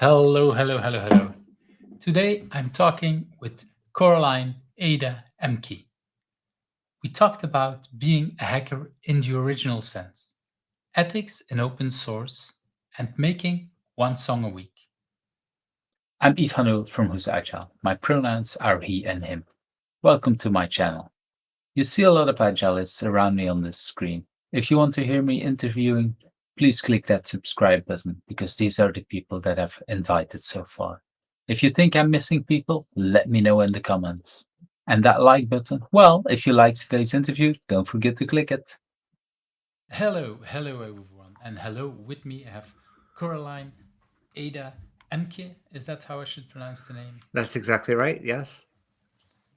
Hello, hello, hello, hello. Today I'm talking with Coraline Ada Ehmke. We talked about being a hacker in the original sense, ethics in open source, and making one song a week. I'm Ivanul from Who's Agile. My pronouns are he and him. Welcome to my channel. You see a lot of agilists around me on this screen. If you want to hear me interviewing, please click that subscribe button because these are the people that I've invited so far. If you think I'm missing people, let me know in the comments. And that like button, well, if you liked today's interview, don't forget to click it. Hello everyone, and hello with me. I have Coraline Ada Ehmke. Is that how I should pronounce the name? That's exactly right. Yes.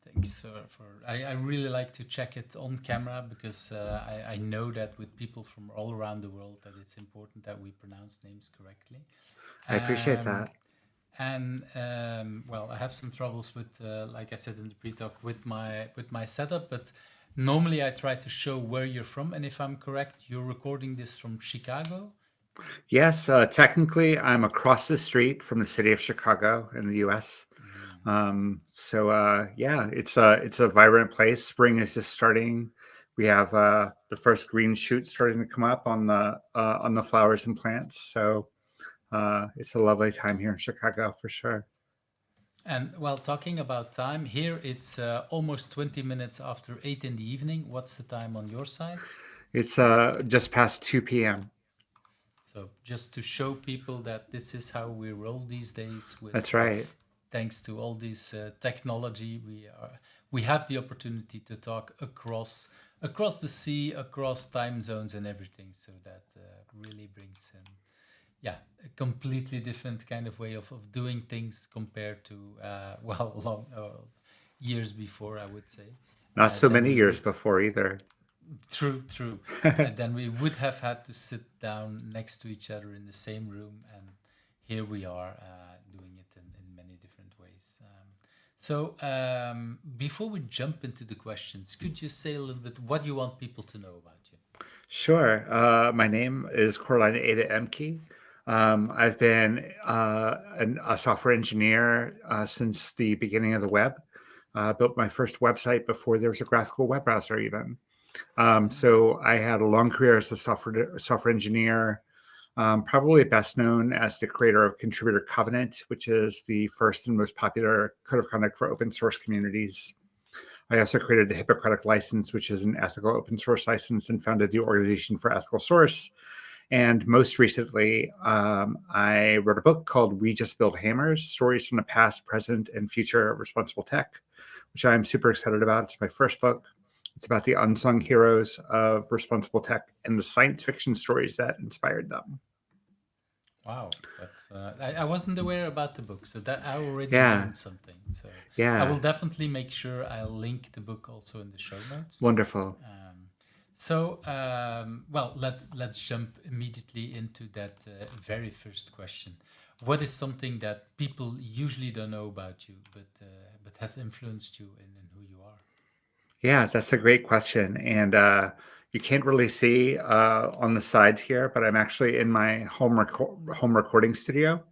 Thanks for. I really like to check it on camera because I know that with people from all around the world that it's important that we pronounce names correctly. I appreciate Um, that. well, I have some troubles with, like I said in the pre-talk, with my setup, but normally I try to show where you're from, and if I'm correct, you're recording this from Chicago. Yes, technically, I'm across the street from the city of Chicago in the U.S. Mm. Yeah, it's a vibrant place. Spring is just starting. We have the first green shoots starting to come up on the flowers and plants. It's a lovely time here in Chicago for sure. And well, talking about time, here it's almost 20 minutes after 8 in the evening. What's the time on your side? It's just past 2 p.m. So just to show people that this is how we roll these days with That's right. thanks to all this technology, we have the opportunity to talk across the sea, across time zones and everything. So that really brings yeah, a completely different kind of way of doing things compared to well, long years before, I would say. Not so Then many we years would before either. true. Then we would have had to sit down next to each other in the same room, and here we are doing it in many different ways. Before we jump into the questions, could you say a little bit what you want people to know about you? Sure. My name is Coraline Ada Ehmke. I've been a software engineer since the beginning of the web. Built my first website before there was a graphical web browser, even. So I had a long career as a software engineer. Probably best known as the creator of Contributor Covenant, which is the first and most popular code of conduct for open source communities. I also created the Hippocratic License, which is an ethical open source license, and founded the Organization for Ethical Source. And most recently, I wrote a book called We Just Build Hammers, Stories from the Past, Present, and Future of Responsible Tech, which I'm super excited about. It's my first book. It's about the unsung heroes of responsible tech and the science fiction stories that inspired them. Wow, that's I wasn't aware about the book, so that I already Yeah, learned something. So I will yeah, definitely make sure I'll link the book also in the show notes. wonderful. Well, let's jump immediately into that very first question. What is something that people usually don't know about you, but has influenced you in who you are? Yeah, that's a great question. And you can't really see on the sides here, but I'm actually in my home recording studio.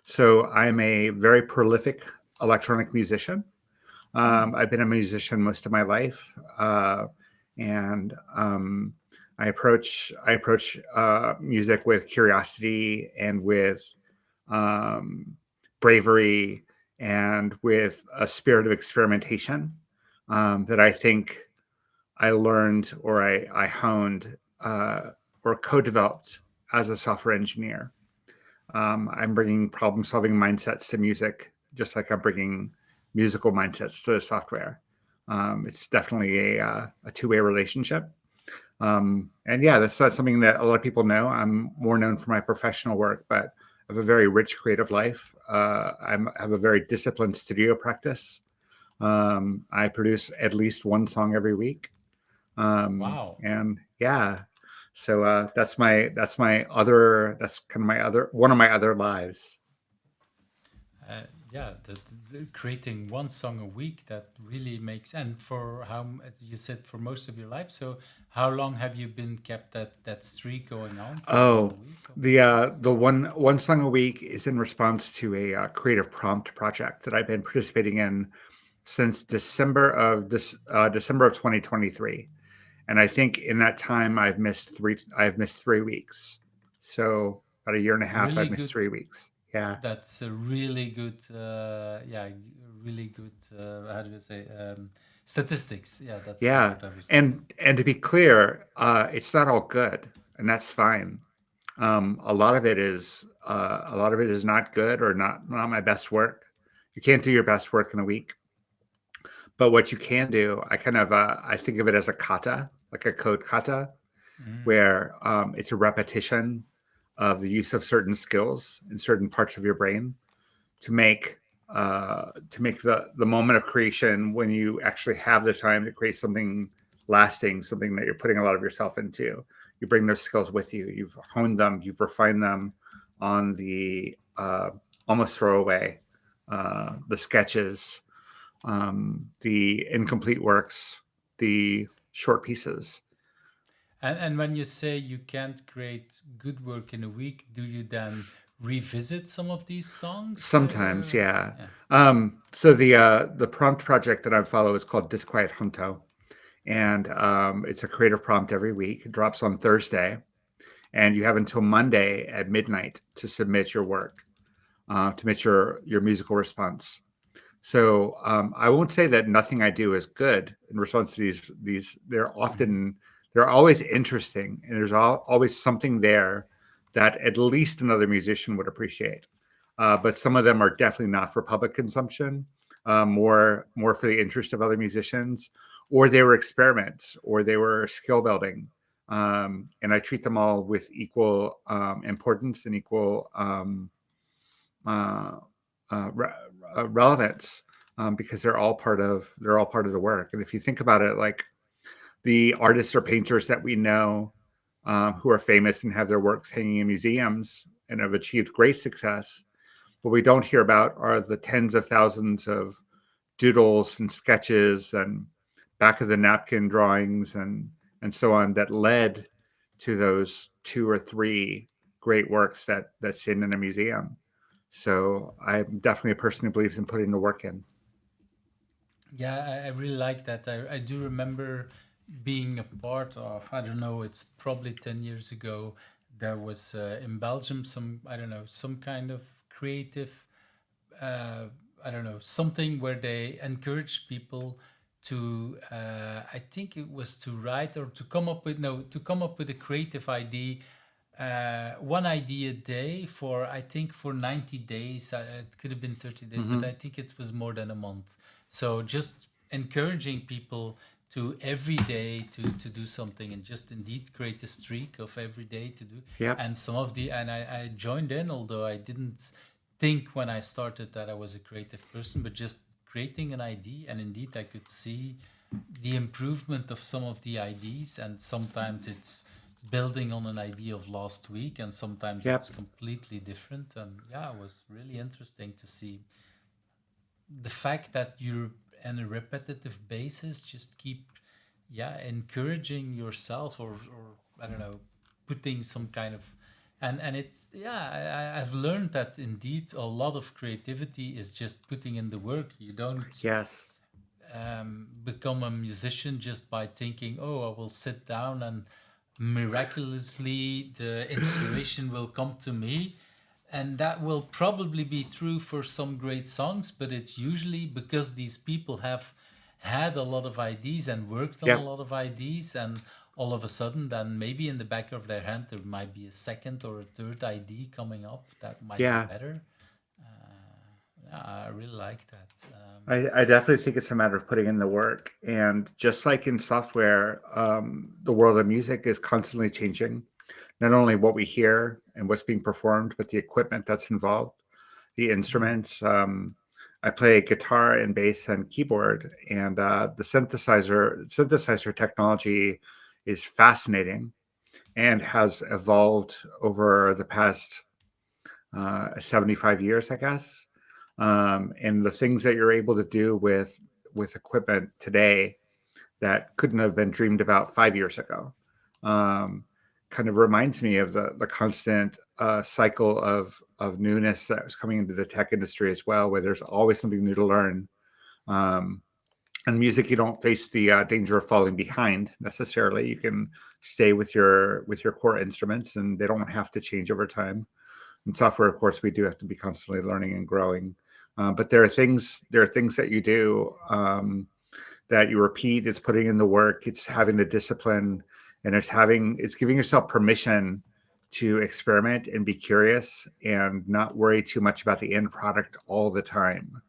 So I'm a very prolific electronic musician. Hmm. I've been a musician most of my life, and I approach music with curiosity and with um, bravery and with a spirit of experimentation that I think I learned or I honed or co-developed as a software engineer. I'm bringing problem-solving mindsets to music, just like I'm bringing musical mindsets to software. It's definitely a two-way relationship. And yeah, that's not something that a lot of people know. I'm more known for my professional work, but I have a very rich creative life. I have a very disciplined studio practice. I produce at least one song every week. Wow. And yeah, so that's my other, that's kind of my other, one of my other lives. Yeah, creating one song a week, that really makes. And for you said for most of your life, so how long have you been kept that streak going on for one a Oh, week of songs? the one song a week is in response to a creative prompt project that I've been participating in since December of 2023, and I think in that time I've missed 3 weeks, so about a year and a half Really I've missed good. 3 weeks. Yeah, That's a really good, yeah, really good. How do you say? Statistics. Yeah, that's the yeah, word I was looking. and to be clear, it's not all good, and that's fine. A lot of it is not good or not my best work. You can't do your best work in a week. But what you can do, I think of it as a kata, like a code kata, Mm. where it's a repetition of the use of certain skills in certain parts of your brain to make the moment of creation, when you actually have the time to create something lasting, something that you're putting a lot of yourself into. You bring those skills with you. You've honed them. You've refined them on the almost throwaway, the sketches, the incomplete works, the short pieces. And when you say you can't create good work in a week, do you then revisit some of these songs? Sometimes, yeah. Yeah. So the prompt project that I follow is called Disquiet Junto, and it's a creative prompt every week. It drops on Thursday, and you have until Monday at midnight to submit your work, to submit your musical response. So I won't say that nothing I do is good in response to these. Mhm. They're always interesting, and there's always something there that at least another musician would appreciate. But some of them are definitely not for public consumption, more for the interest of other musicians, or they were experiments, or they were skill building. And I treat them all with equal importance and equal uh, relevance, because they're all part of the work. And if you think about it, like the artists or painters that we know, who are famous and have their works hanging in museums and have achieved great success, what we don't hear about are the tens of thousands of doodles and sketches and back of the napkin drawings and so on that led to those two or three great works that sit in a museum. So I'm definitely a person who believes in putting the work in. Yeah, I really like that. I do remember being a part of, I don't know, it's probably 10 years ago. There was in Belgium some, I don't know, some kind of creative, uh, I don't know, something where they encourage people to, I think it was to write or to come up with, no, to come up with a creative idea, one idea a day for, I think, for 90 days. It could have been 30 days, but Mm-hmm. I think it was more than a month. So just encouraging people to every day to do something, and just indeed create a streak of every day to do. Yep. And some of the, and I joined in, although I didn't think when I started that I was a creative person, but just creating an idea, and indeed I could see the improvement of some of the ideas. And sometimes it's building on an idea of last week, and sometimes it's Yep. completely different. And yeah, it was really interesting to see the fact that you're on a repetitive basis just keep, yeah, encouraging yourself, or I don't know, putting some kind of, and it's, yeah, I've learned that indeed a lot of creativity is just putting in the work. You don't Yes. become a musician just by thinking, oh, I will sit down and miraculously the inspiration will come to me. And that will probably be true for some great songs, but it's usually because these people have had a lot of ideas and worked on a Yep. lot of ideas, and all of a sudden, then maybe in the back of their hand, there might be a second or a third idea coming up that might be Yeah. better. Yeah, I really like that. I definitely think it's a matter of putting in the work. And just like in software, the world of music is constantly changing. Not only what we hear and what's being performed, but the equipment that's involved, the Mm. instruments. I play guitar and bass and keyboard, and the synthesizer technology is fascinating and has evolved over the past 75 years, I guess. And the things that you're able to do with equipment today that couldn't have been dreamed about 5 years ago. Um, Kind of reminds me of the constant cycle of newness that was coming into the tech industry as well, where there's always something new to learn. Um, in music, you don't face the danger of falling behind necessarily. You can stay with your core instruments, and they don't have to change over time. In software, of course, we do have to be constantly learning and growing. But there are things that you do that you repeat. It's putting in the work. It's having the discipline, and it's giving yourself permission to experiment and be curious and not worry too much about the end product all the time,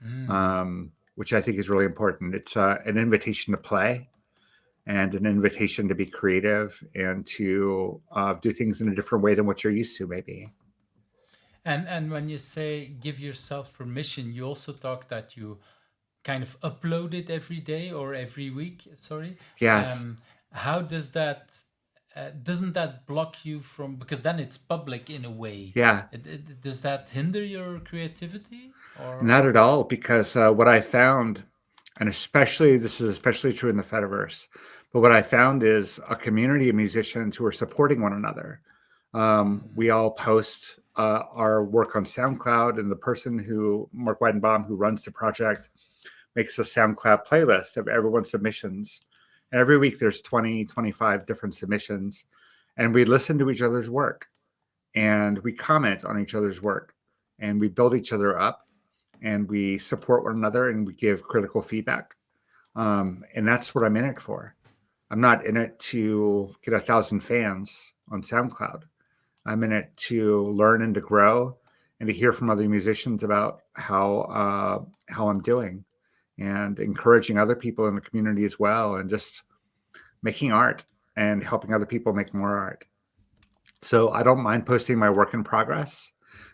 Mm. which I think is really important. It's an invitation to play and an invitation to be creative and to do things in a different way than what you're used to, maybe. And when you say give yourself permission, you also talk that you kind of upload it every day or every week. Sorry. Yes. Um, how does that? Doesn't that block you from? Because then it's public in a way. Yeah. Does that hinder your creativity or? Not at all, because what I found, and especially this is especially true in the Fediverse, but what I found is a community of musicians who are supporting one another. We all post our work on SoundCloud, and the person who, Mark Weidenbaum, who runs the project, makes a SoundCloud playlist of everyone's submissions. And every week there's 20, 25 different submissions, and we listen to each other's work, and we comment on each other's work, and we build each other up, and we support one another, and we give critical feedback. And that's what I'm in it for. I'm not in it to get 1,000 fans on SoundCloud. I'm in it to learn and to grow and to hear from other musicians about how I'm doing, and encouraging other people in the community as well, and just making art and helping other people make more art. So I don't mind posting my work in progress.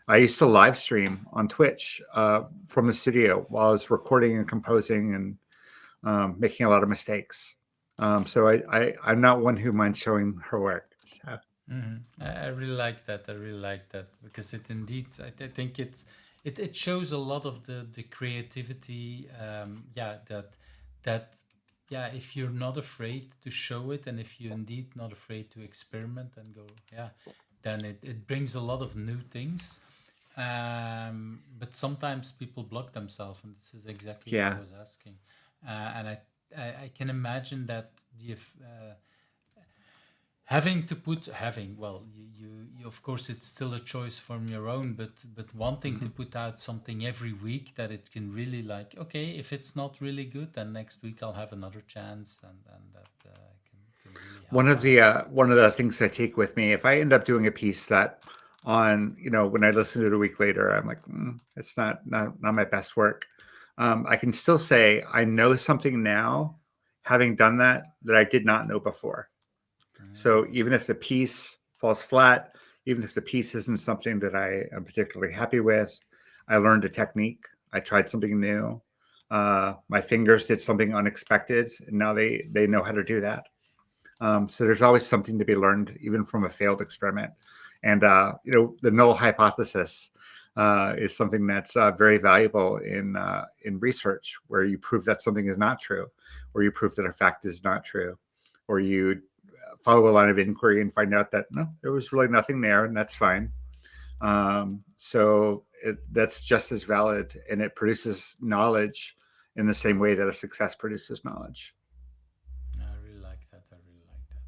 I used to live stream on Twitch from the studio while I was recording and composing and making a lot of mistakes. I'm not one who minds showing her work. So, I really like that. I really like that because it indeed, I think it shows a lot of the creativity. Yeah, that yeah, if you're not afraid to show it, and if you're indeed not afraid to experiment and go, yeah, then it brings a lot of new things. But sometimes people block themselves, and this is exactly what I yeah, was asking. And I can imagine that having to put having well you of course it's still a choice from your own, but wanting to mhm. put out something every week that it can really like, okay, if it's not really good, then next week I'll have another chance, and that can really help out. One of the things I take with me, if I end up doing a piece that on, when I listen to it a week later, I'm like, it's not my best work. I can still say I know something now, having done that I did not know before. So even if the piece falls flat, even if the piece isn't something that I am particularly happy with, I learned a technique. I tried something new. My fingers did something unexpected, and now they know how to do that. So there's always something to be learned, even from a failed experiment. And the null hypothesis is something that's very valuable in research, where you prove that something is not true, or you prove that a fact is not true, or you follow a line of inquiry and find out that no, there was really nothing there, and that's fine. That's just as valid, and it produces knowledge in the same way that a success produces knowledge. I really like that. I really like that.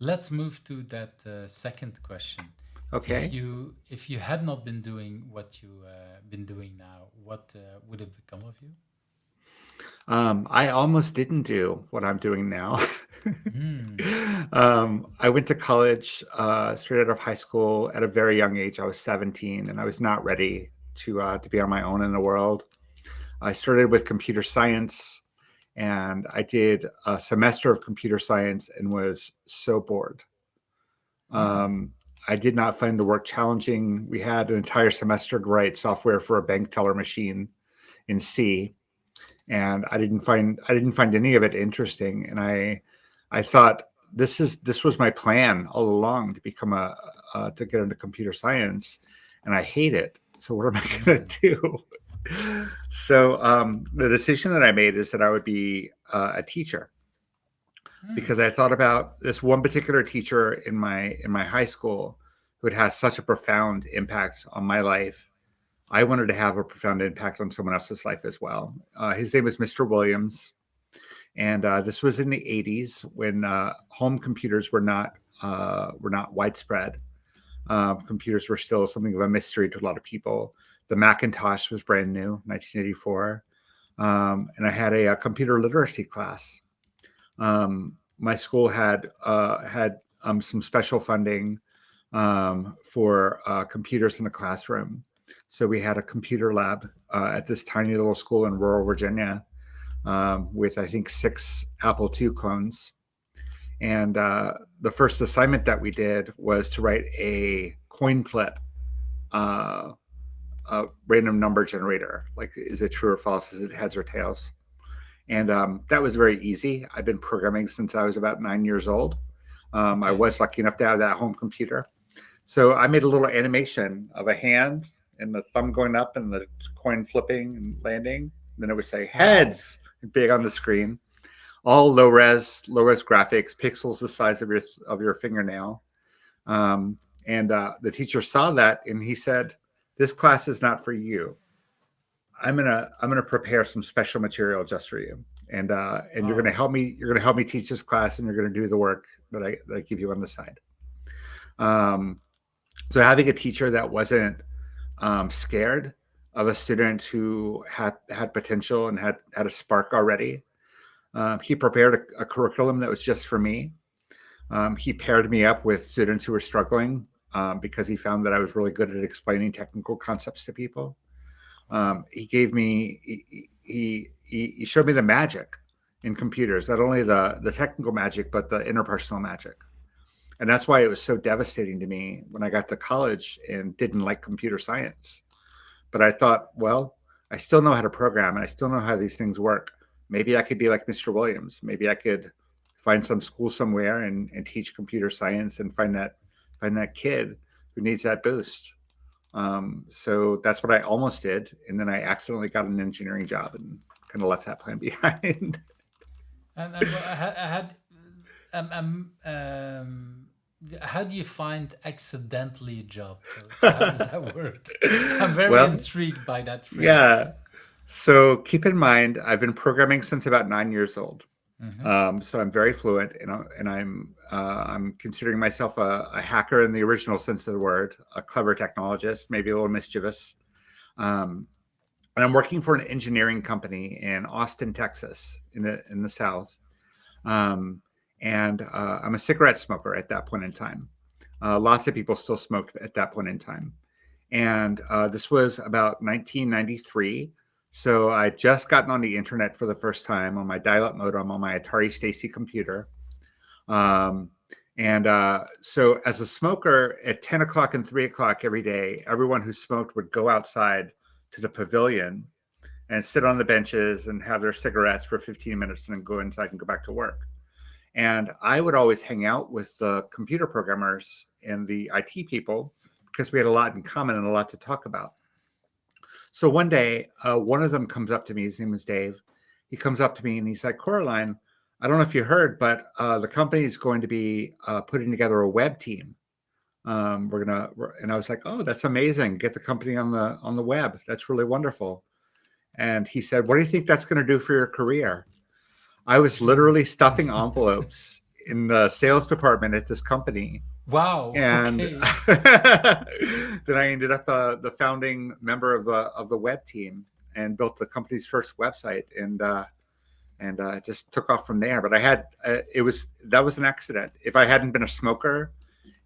Let's move to that second question. Okay. If you had not been doing what you been doing now, what would have become of you? I almost didn't do what I'm doing now. Mm. I went to college straight out of high school at a very young age. I was 17, and I was not ready to be on my own in the world. I started with computer science, and I did a semester of computer science and was so bored. Mm. Um, I did not find the work challenging. We had an entire semester to write software for a bank teller machine in C, and I didn't find any of it interesting. And I thought this was my plan all along, to become to get into computer science, and I hate it. So what am I going Mm. to do? So the decision that I made is that I would be a teacher because Hmm. I thought about this one particular teacher in my high school who had had such a profound impact on my life. I wanted to have a profound impact on someone else's life as well. His name was Mr. Williams, and this was in the '80s when home computers were not widespread. Computers were still something of a mystery to a lot of people. The Macintosh was brand new, 1984, and I had a computer literacy class. My school had some special funding for computers in the classroom. So we had a computer lab at this tiny little school in rural Virginia with, I think, 6 Apple II clones. And the first assignment that we did was to write a coin flip uh, random number generator. Like, is it true or false? Is it heads or tails? And that was very easy. I've been programming since I was about 9 years old. I Okay. was lucky enough to have that home computer. So I made a little animation of a hand and the thumb going up and the coin flipping and landing. And then it would say Wow. heads big on the screen. All low res graphics, pixels the size of your fingernail. Um, and the teacher saw that and he said, "This class is not for you. I'm gonna prepare some special material just for you, and you're gonna Wow. help me. You're gonna help me teach this class, and you're gonna do the work that I give you on the side." Um, so having a teacher that wasn't scared of a student who had potential and had a spark already. He prepared a curriculum that was just for me. He paired me up with students who were struggling because he found that I was really good at explaining technical concepts to people. He gave me he showed me the magic in computers, not only the technical magic but the interpersonal magic. And that's why it was so devastating to me when I got to college and didn't like computer science. But I thought, well, I still know how to program and I still know how these things work. Maybe I could be like Mr. Williams. Maybe I could find some school somewhere and teach computer science and find that kid who needs that boost. So that's what I almost did, and then I accidentally got an engineering job and kind of left that plan behind. And I had how do you find accidentally a job though? So how does that work? I'm very Well, intrigued by that yeah. phrase. So keep in mind, I've been programming since about 9 years old. Hmm. So I'm very fluent, and I'm considering myself a hacker in the original sense of the word, a clever technologist, maybe a little mischievous. Um, and I'm working for an engineering company in Austin, Texas, in the South. Um, and I'm a cigarette smoker at that point in time. Lots of people still smoked at that point in time. And this was about 1993. So I just gotten on the internet for the first time on my dial-up modem on my Atari Stacy computer. Um, and so as a smoker at 10 o'clock and 3 o'clock every day, everyone who smoked would go outside to the pavilion and sit on the benches and have their cigarettes for 15 minutes and then go inside and go back to work. And I would always hang out with the computer programmers and the IT people because we had a lot in common and a lot to talk about. So one day, one of them comes up to me. His name is Dave. He comes up to me and he's like, Coraline, I don't know if you heard, but the company is going to be putting together a web team. And I was like, oh, that's amazing. Get the company on the web. That's really wonderful. And he said, what do you think that's going to do for your career? I was literally stuffing envelopes in the sales department at this company. Wow. And Okay. then I ended up the founding member of the web team and built the company's first website and just took off from there. But I had it was that was an accident. If I hadn't been a smoker,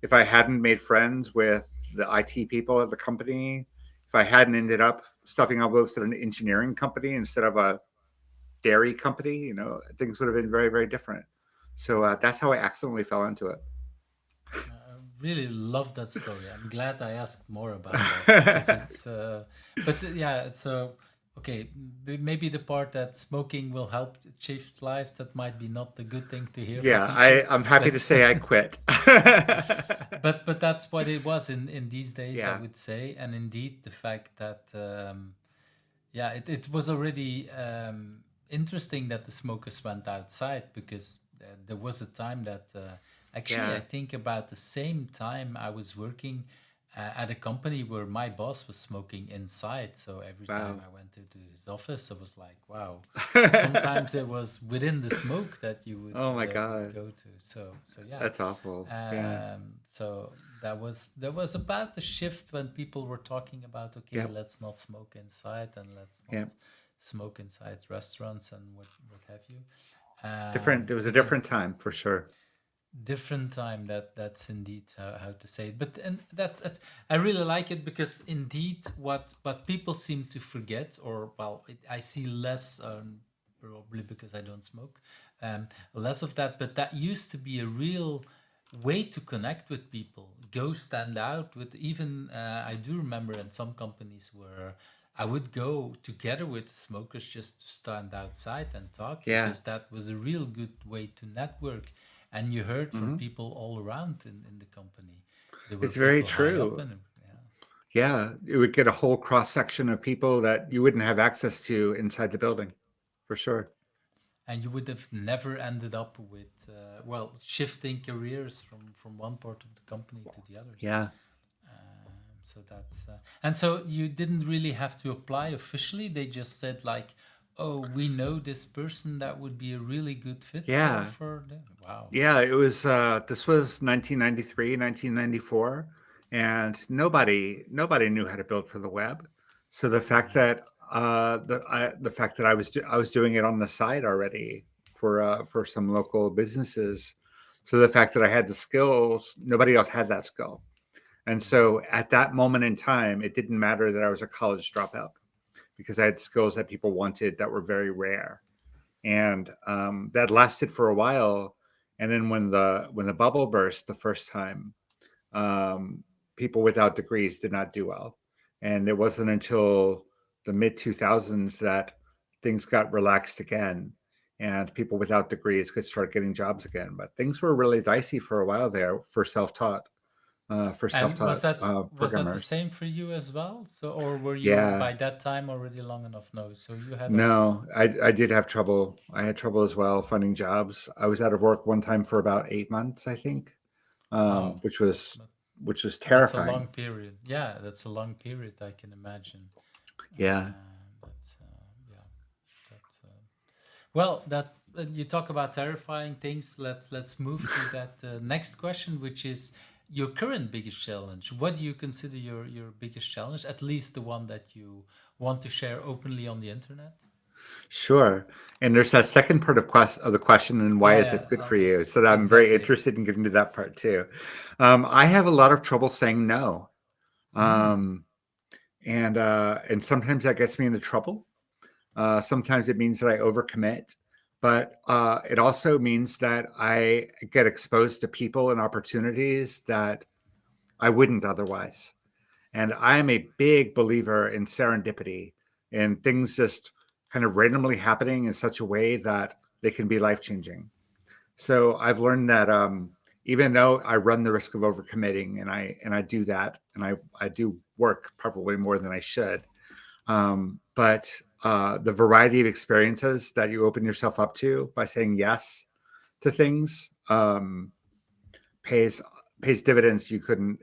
if I hadn't made friends with the IT people at the company, if I hadn't ended up stuffing envelopes at an engineering company instead of a dairy company, things would have been very, very different. So that's how I accidentally fell into I really love that story. I'm glad I asked more about that because it. it's but yeah, so okay, maybe the part that smoking will help change lives, that might be not the good thing to hear for Yeah, people, I'm happy to but say I quit. but that's what it was in these days, I Yeah. would say. And indeed the fact that Yeah, it was already interesting that the smokers went outside because there was a time that actually I Yeah. think about the same time I was working at a company where my boss was smoking inside. So every time Wow. I went to his office, I was like, wow. Sometimes it was within the smoke that you Oh my would God. go to. So yeah. That's awful. Yeah. So that was about the shift when people were talking about, okay, Yep. let's not smoke inside and let's not Yep. smoke inside restaurants and what have you. Different. It was a Because different time for sure. different time, that's indeed how to say it. But and I really like it because indeed what people seem to forget, or well, I see less, probably because I don't smoke, less of that, but that used to be a real way to connect with people, go stand out with. Even I do remember in some companies where I would go together with the smokers just to stand outside and talk, Yeah. because that was a real good way to network. And you heard from Hmm. people all around in the company. There were It's very people high up true. in it, yeah. Yeah. It would get a whole cross section of people that you wouldn't have access to inside the building, for sure. And you would have never ended up with, well, shifting careers from one part of the company to the others. Yeah. So that's and so you didn't really have to apply officially. They just said like, "Oh, we know this person that would be a really good fit Yeah. for the." Wow. Yeah, it was this was 1993, 1994, and nobody knew how to build for the web. So the fact that I was doing it on the side already for some local businesses. So the fact that I had the skills, nobody else had that skill. And so at that moment in time, it didn't matter that I was a college dropout because I had skills that people wanted that were very rare, and that lasted for a while. And then when the bubble burst the first time, um, people without degrees did not do well, and it wasn't until the mid 2000s that things got relaxed again, and people without degrees could start getting jobs again. But things were really dicey for a while there for And self-taught was that the programmers. same for you as well? So, or were you Yeah. by that time already long enough? No. So you had a No, I did have trouble. I had trouble as well finding jobs. I was out of work one time for about 8 months, I think, wow. which was That, that's a long terrifying. period. Yeah, that's a long period. I can imagine. Yeah, That's yeah. That's well. That you talk about terrifying things. Let's move to that next question, which is your current biggest challenge. What do you consider your biggest challenge? At least the one that you want to share openly on the internet. sure. And there's that second part of the question, and why Yeah, is yeah, it good for you? So that I'm very exactly. interested in getting to that part too. I have a lot of trouble saying no, Mm. um, and sometimes that gets me into trouble. Sometimes it means that I overcommit, but it also means that I get exposed to people and opportunities that I wouldn't otherwise. And I am a big believer in serendipity and things just kind of randomly happening in such a way that they can be life changing. So I've learned that even though I run the risk of overcommitting, and I do that, and I do work probably more than I should, but the variety of experiences that you open yourself up to by saying yes to things pays pays dividends you couldn't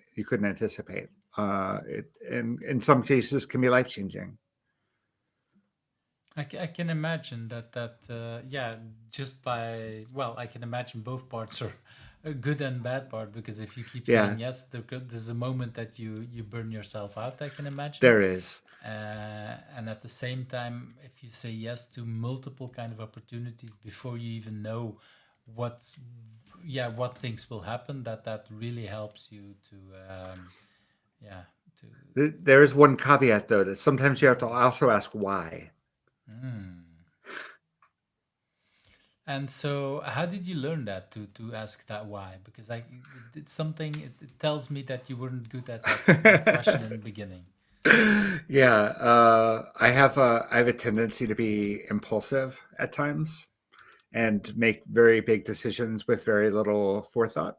anticipate. It in some cases can be life changing. I can imagine yeah, just by, well, I can imagine both parts are a good and bad part, because if you keep Yeah, saying yes, there's a moment that you burn yourself out, I can imagine. there is. And at the same time, if you say yes to multiple kind of opportunities before you even know what, yeah, what things will happen, that really helps you to yeah, to There is one caveat though that sometimes you have to also ask why. mm. And so, how did you learn that to ask that why? Because it's something. It tells me that you weren't good at that question in the beginning. Yeah, I have a tendency to be impulsive at times and make very big decisions with very little forethought.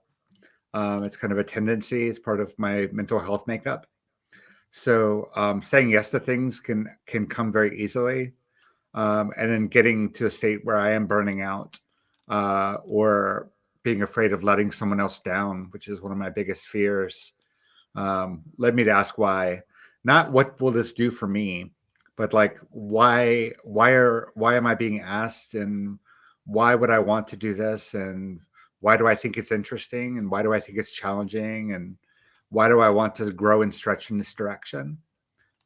It's kind of a tendency. It's part of my mental health makeup. So saying yes to things can come very easily, and then getting to a state where I am burning out, or being afraid of letting someone else down, which is one of my biggest fears, led me to ask why. Not what will this do for me, but like why am I being asked, and why would I want to do this, and why do I think it's interesting, and why do I think it's challenging, and why do I want to grow and stretch in this direction?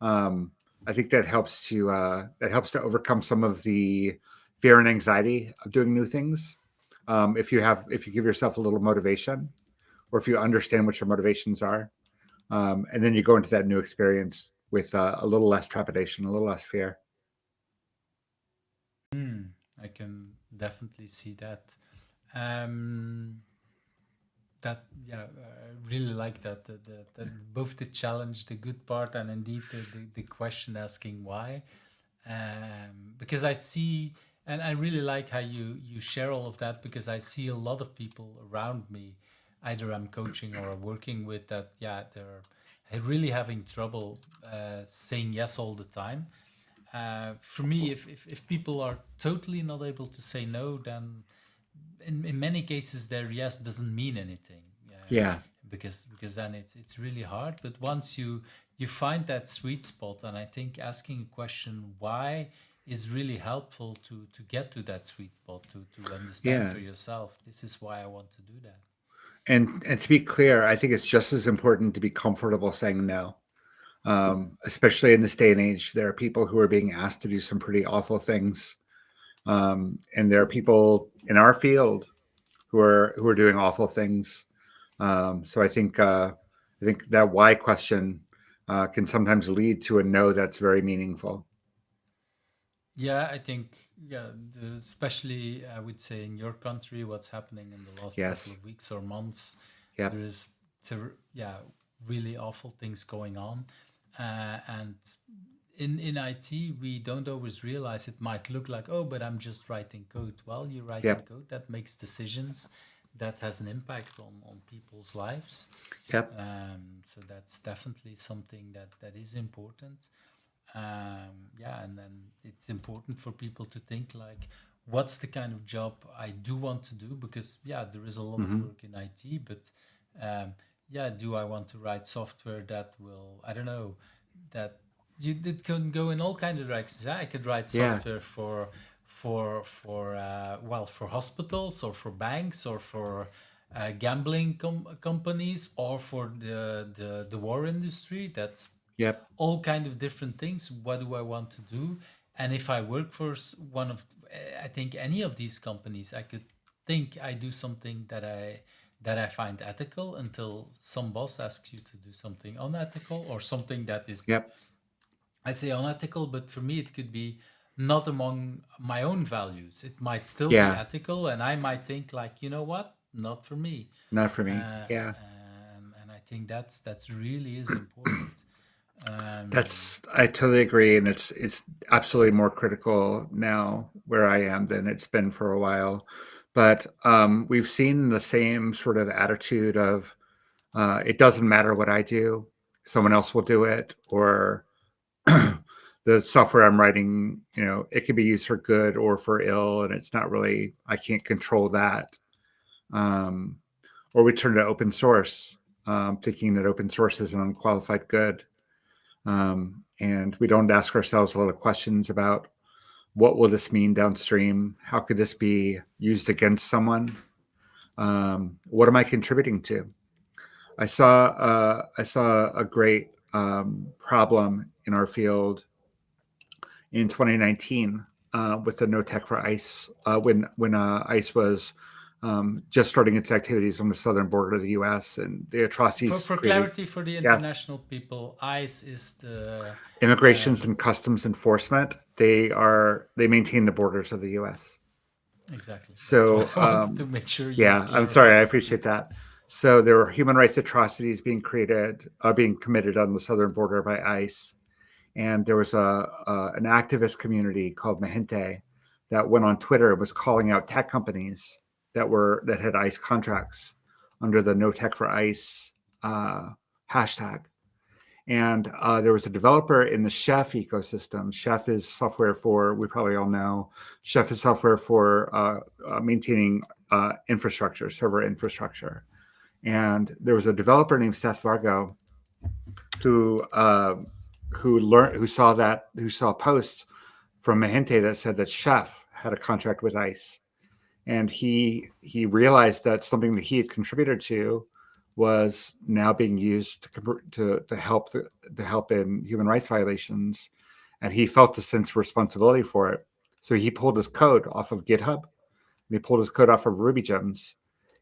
Um, I think that helps to overcome some of the fear and anxiety of doing new things. If you give yourself a little motivation, or if you understand what your motivations are, and then you go into that new experience with a little less trepidation, a little less fear. Hmm, I can definitely see that. Um, that yeah, I really like that. That both the challenge, the good part, and indeed the question asking why. Because I see, and I really like how you share all of that, because I see a lot of people around me, either I'm coaching or working with, that yeah, they're really having trouble saying yes all the time. For me, if people are totally not able to say no, then in many cases their yes doesn't mean anything. Yeah, Because then it's really hard. But once you find that sweet spot, and I think asking a question why is really helpful to get to that sweet spot, to understand yeah. for yourself, this is why I want to do that. And to be clear, I think it's just as important to be comfortable saying no. Especially in this day and age, there are people who are being asked to do some pretty awful things, and there are people in our field who are doing awful things. So I think that why question can sometimes lead to a no that's very meaningful. Yeah, I think, yeah, especially I would say in your country, what's happening in the last couple Yes. of weeks or months, Yep. there is yeah, really awful things going on. And in IT, we don't always realize. It might look like, oh, but I'm just writing code. Well, you're writing Yep. code that makes decisions, that has an impact on people's lives. Yep. So that's definitely something that is important. Yeah, and then it's important for people to think like, what's the kind of job I do want to do? Because yeah, there is a lot of Hmm. work in IT, but yeah, do I want to write software that will, I don't know, that you, it can go in all kinds of directions. I could write Yeah. software for hospitals, or for banks, or for gambling companies, or for the war industry. That's Yep. all kind of different things. What do I want to do? And if I work for one of, I think any of these companies, I could think I do something that I find ethical, until some boss asks you to do something unethical, or something that is, Yep. I say unethical, but for me it could be not among my own values. It might still be Yeah. ethical, and I might think like, you know what, not for me. Not for me. uh, Yeah. and I think that's really is important. um, I totally agree, and it's absolutely more critical now where I am than it's been for a while. But we've seen the same sort of attitude of it doesn't matter what I do, someone else will do it, or the software I'm writing, it can be used for good or for ill, and it's not really, I can't control that. Um, or we turn to open source, thinking that open source is an unqualified good. And we don't ask ourselves a lot of questions about what will this mean downstream? How could this be used against someone? What am I contributing to? I saw a great problem in our field in 2019 with the No Tech for ICE, when ICE was just starting its activities on the southern border of the U.S. and the for atrocities for created. clarity, for the Yes, international people, ICE is the immigrations um, and customs enforcement. They maintain the borders of the U.S. exactly. That's what So I wanted to make sure you yeah, I'm sorry. I clarified. appreciate that. So there were human rights atrocities being committed on the southern border by ICE, and there was an activist community called Mahinte that went on Twitter and was calling out tech companies that had ICE contracts under the No Tech for ICE uh, hashtag. And there was a developer in the Chef ecosystem. Chef is software for, we probably all know, Chef is software for maintaining infrastructure, server infrastructure. And there was a developer named Seth Vargo who saw posts from Mahente that said that Chef had a contract with ICE, and he realized that something that he had contributed to was now being used to help in human rights violations, and he felt a sense of responsibility for it. So he pulled his code off of GitHub, and he pulled his code off of Ruby gems,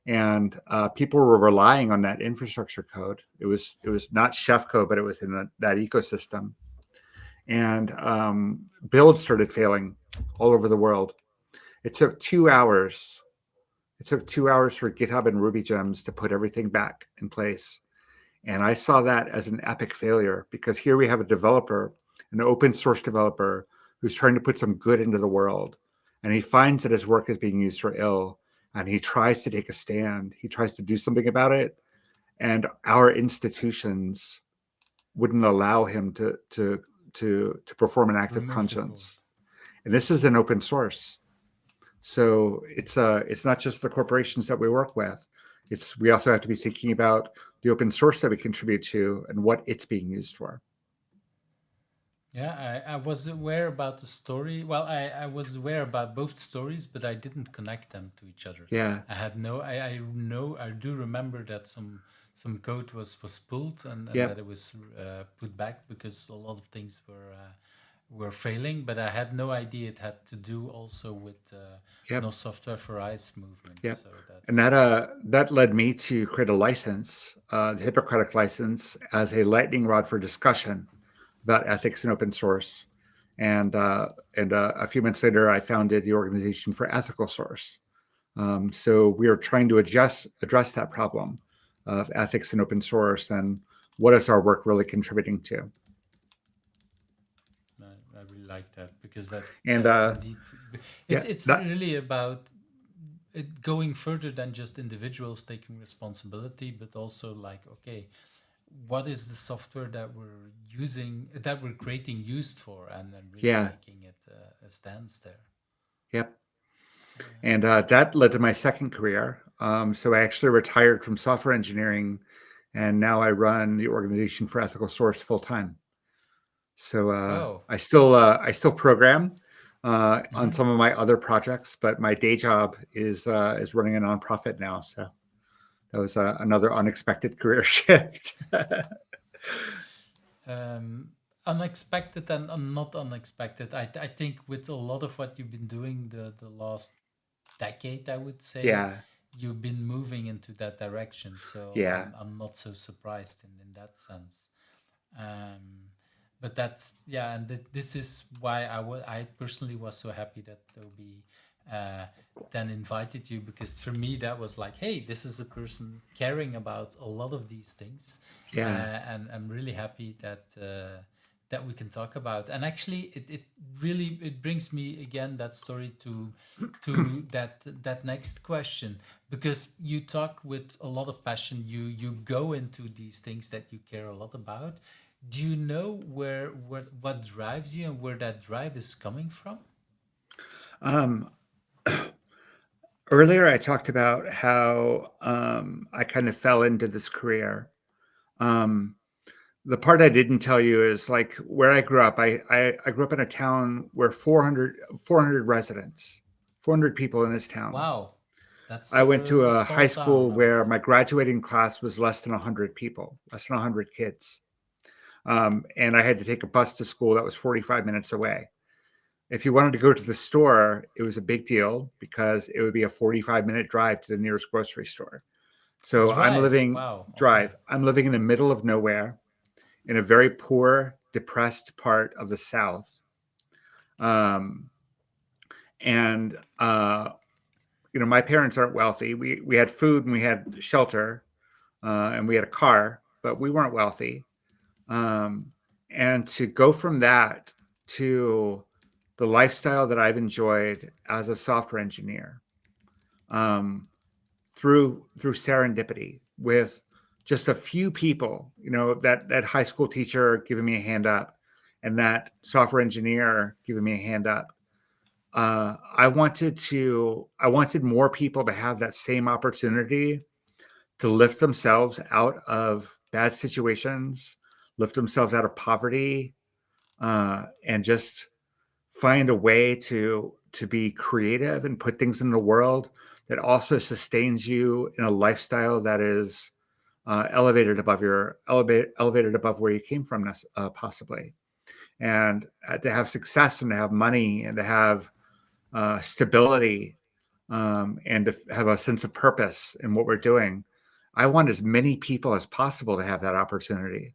and people were relying on that infrastructure code. It was not Chef code, but it was in that ecosystem, and builds started failing all over the world. It took 2 hours. It took 2 hours for GitHub and Ruby gems to put everything back in place. And I saw that as an epic failure, because here we have a developer, an open source developer, who's trying to put some good into the world. And he finds that his work is being used for ill. And he tries to take a stand. He tries to do something about it. And our institutions wouldn't allow him to perform an act of Remove the code. conscience. And this is an open source. So it's not just the corporations that we work with. We also have to be thinking about the open source that we contribute to and what it's being used for. Yeah, I was aware about the story. Well, I was aware about both stories, but I didn't connect them to each other. Yeah. I had no. I know. I do remember that some code was pulled, and that Yep. it was put back because a lot of things were failing. But I had no idea it had to do also with no Yep. software for ICE movement. Yep. So And that's that led me to create a license, the Hippocratic license, as a lightning rod for discussion about ethics in open source. And a few months later, I founded the Organization for Ethical Source. So we are trying to address that problem of ethics in open source, and what is our work really contributing to. I really like that because And that's indeed yeah, it's that really about it going further than just individuals taking responsibility, but also like, okay, what is the software that we're using, that we're creating, used for, and really yeah, making it a stance there. yep. Yeah. And that led to my second career. So I actually retired from software engineering, and now I run the Organization for Ethical Source full time. So Oh. I still program on Hmm. some of my other projects, but my day job is running a nonprofit now. So that was another unexpected career shift. um, Unexpected and not unexpected. I think with a lot of what you've been doing the last decade, I would say, Yeah, you've been moving into that direction. So yeah, I'm not so surprised in that sense. Um, but that's, yeah, and this is why I personally was so happy that Toby uh, then invited you, because for me that was like, hey, this is a person caring about a lot of these things, yeah. and I'm really happy that we can talk about. And actually, it really, it brings me again that story to that next question, because you talk with a lot of passion, you go into these things that you care a lot about. Do you know what drives you and where that drive is coming from? Um, Earlier, I talked about how I kind of fell into this career. Um, the part I didn't tell you is like where I grew up. I grew up in a town where 400 residents, 400 people in this town. Wow, that's I went to a a high small town, school I would where say. my graduating class was less than 100 people, less than 100 kids. And I had to take a bus to school that was 45 minutes away. If you wanted to go to the store, it was a big deal because it would be a 45-minute drive to the nearest grocery store. A So drive. Wow. Okay. I'm living in the middle of nowhere in a very poor, depressed part of the South. Um, and my parents aren't wealthy. We had food and we had shelter, and we had a car, but we weren't wealthy. Um, and to go from that to the lifestyle that I've enjoyed as a software engineer, um, through serendipity, with just a few people, that high school teacher giving me a hand up, and that software engineer giving me a hand up. I wanted more people to have that same opportunity to lift themselves out of bad situations, lift themselves out of poverty, and just find a way to be creative and put things in the world that also sustains you in a lifestyle that is elevated above where you came from, possibly, and to have success and to have money and to have stability, and to have a sense of purpose in what we're doing. I want as many people as possible to have that opportunity.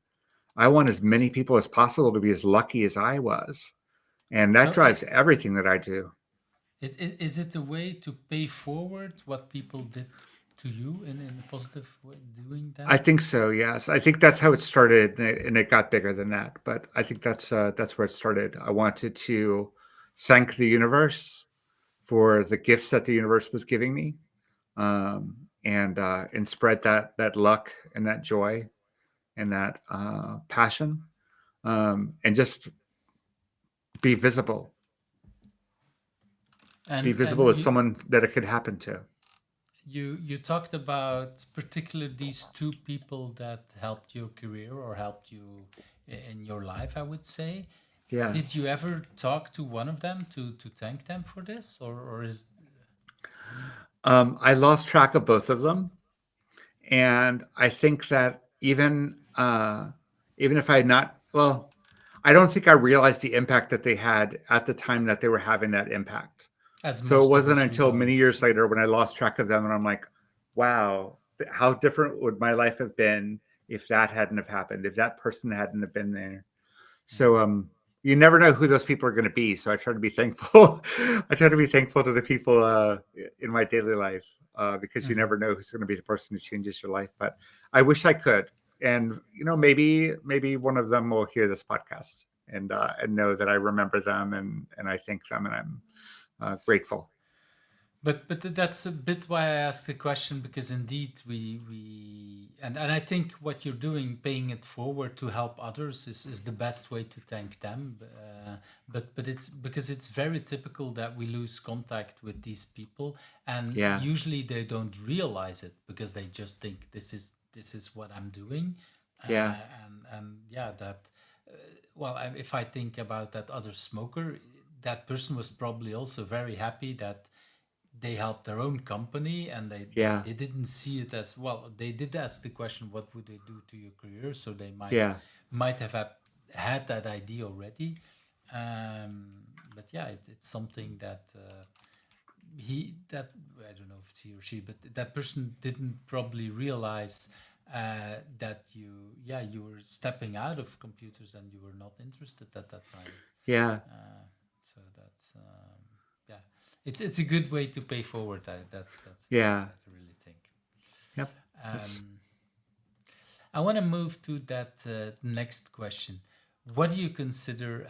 I want as many people as possible to be as lucky as I was. And that So drives everything that I do. is it a way to pay forward what people did to you in a positive way, doing I that? think so. Yes, I think that's how it started, and it got bigger than that. But I think that's where it started. I wanted to thank the universe for the gifts that the universe was giving me, and spread that luck and that joy and that passion, and just be visible, be visible And as someone that it could happen to. you talked about particularly these two people that helped your career or helped you in your life, I would say. Yeah. Did you ever talk to one of them to thank them for this, or is I lost track of both of them, and I think that even if I had not, well, I don't think I realized the impact that they had at the time that they were having that impact. as So it most of wasn't us we until many don't? years later when I lost track of them, and I'm like, wow, how different would my life have been if that hadn't have happened, if that person hadn't have been there. So Mhm, you never know who those people are going to be. So I try to be thankful. I try to be thankful to the people in my daily life, because you mhm. never know who's going to be the person who changes your life. But I wish I could, and maybe one of them will hear this podcast and know that I remember them, and I thank them, and I'm grateful. But that's a bit why I asked the question, because indeed we and I think what you're doing, paying it forward to help others, is the best way to thank them. But it's because it's very typical that we lose contact with these people, and Yeah, usually they don't realize it because they just think this is what I'm doing, yeah, and yeah, that well, if I think about that other smoker, that person was probably also very happy that they helped their own company, and yeah, they didn't see it as well. They did ask the question, what would they do to your career, so they yeah, might have had that idea already. But yeah, it's something that he that I don't know if it's he or she, but that person didn't probably realize that you were stepping out of computers and you were not interested at that time. yeah, So that's yeah, it's a good way to pay forward. That's what yeah. I really think. Yep. Yes. Um, I want to move to that next question. What do you consider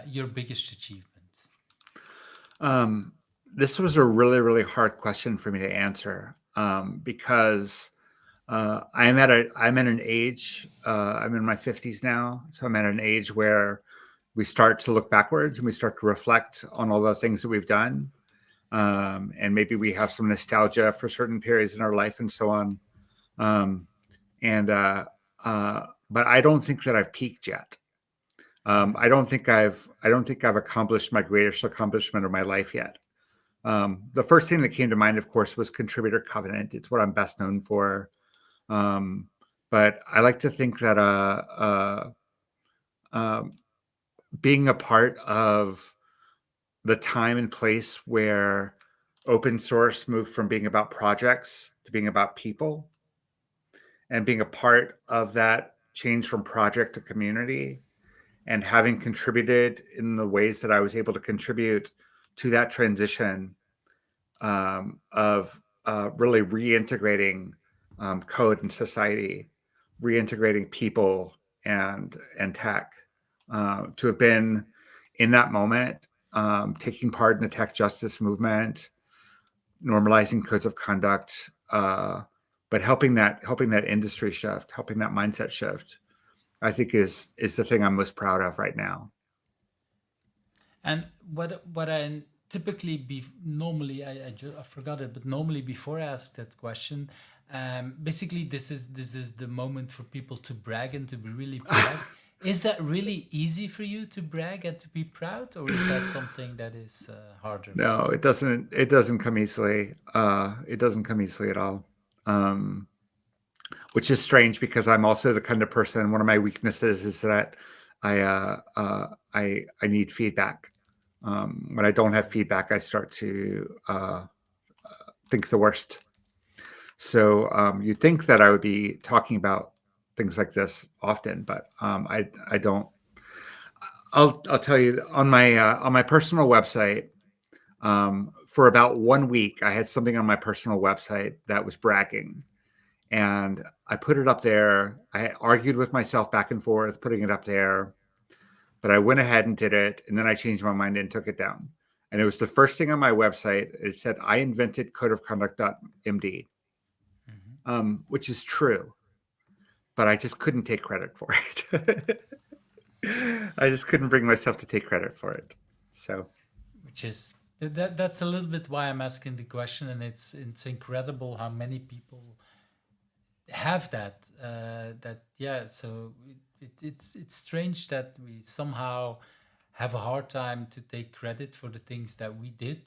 your biggest achievement? Um, this was a really, really hard question for me to answer, because I'm at an age. I'm in my 50s now, so I'm at an age where we start to look backwards and we start to reflect on all the things that we've done, and maybe we have some nostalgia for certain periods in our life and so on. Um, and But I don't think that I've peaked yet. I don't think I've accomplished my greatest accomplishment of my life yet. The first thing that came to mind, of course, was Contributor Covenant. It's what I'm best known for. Um, but I like to think that um, being a part of the time and place where open source moved from being about projects to being about people, and being a part of that change from project to community, and having contributed in the ways that I was able to contribute to that transition, of really reintegrating code and society, reintegrating people and tech. To have been in that moment, taking part in the tech justice movement, normalizing codes of conduct, but helping that industry shift, helping that mindset shift, I think is the thing I'm most proud of right now. And what I typically be normally I forgot it, but normally before I ask that question, basically this is the moment for people to brag and to be really proud. Is that really easy for you to brag and to be proud, or is that something that is harder for No, you? it doesn't. It doesn't come easily. It doesn't come easily at all. Um, which is strange because I'm also the kind of person. One of my weaknesses is that I need feedback. When I don't have feedback, I start to think the worst. So you'd think that I would be talking about things like this often, but I don't. I'll tell you on my personal website. For about 1 week, I had something on my personal website that was bragging, and I put it up there. I argued with myself back and forth, putting it up there, but I went ahead and did it, and then I changed my mind and took it down. And it was the first thing on my website. It said, I invented codeofconduct.md, Hmm. which is true, but I just couldn't take credit for it. I just couldn't bring myself to take credit for it. So, Which is that's a little bit why I'm asking the question, and it's incredible how many people have that yeah, so it's strange that we somehow have a hard time to take credit for the things that we did,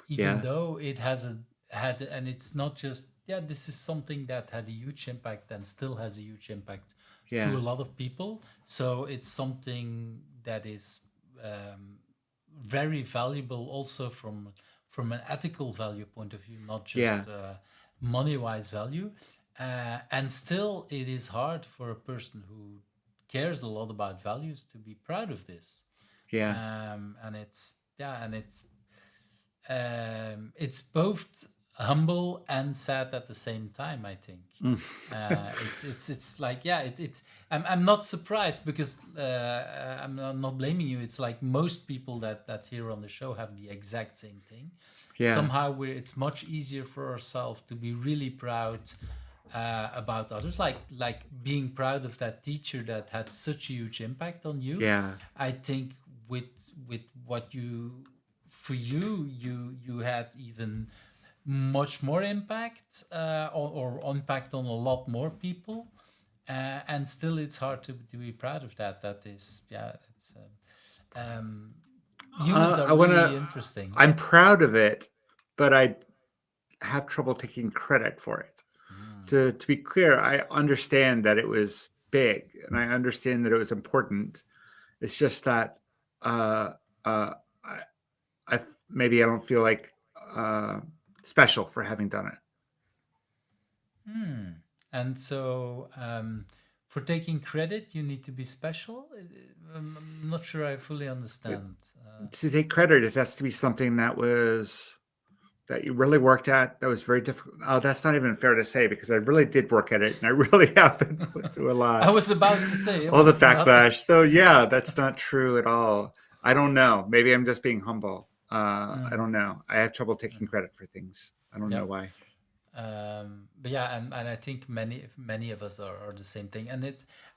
even yeah, though it has a had and it's not just, yeah, this is something that had a huge impact and still has a huge impact to yeah, a lot of people. So it's something that is um, very valuable also from an ethical value point of view, not yeah, just money wise value. And still, it is hard for a person who cares a lot about values to be proud of this. yeah. And it's, yeah, and it's both humble and sad at the same time, I think. Mm. It's like, yeah, I'm not surprised because I'm not blaming you. It's like most people that here on the show have the exact same thing. Yeah, Somehow it's much easier for ourselves to be really proud about others, like being proud of that teacher that had such a huge impact on you. yeah, I think with what you, for you, you had even much more impact, or impact on a lot more people, and still it's hard to be proud of that. That is, yeah, it's humans are I want really to. interesting. I'm proud of it, but I have trouble taking credit for it. Mm. To be clear, I understand that it was big, and I understand that it was important. It's just that uh, uh, I, maybe I don't feel like uh, special for having done it. Hmm. And so, for taking credit, you need to be special. I'm not sure I fully But understand. to take credit, it has to be something that you really worked at. That was very difficult. Oh, that's not even fair to say because I really did work at it, and I really have been through a I lot. was about to say it All the was not. backlash. So yeah, that's not true at all. I don't know. Maybe I'm just being humble. I Mm, don't know. I have trouble taking mm, credit for things. I don't know yep. why. But yeah, and I think many of us are the same thing. And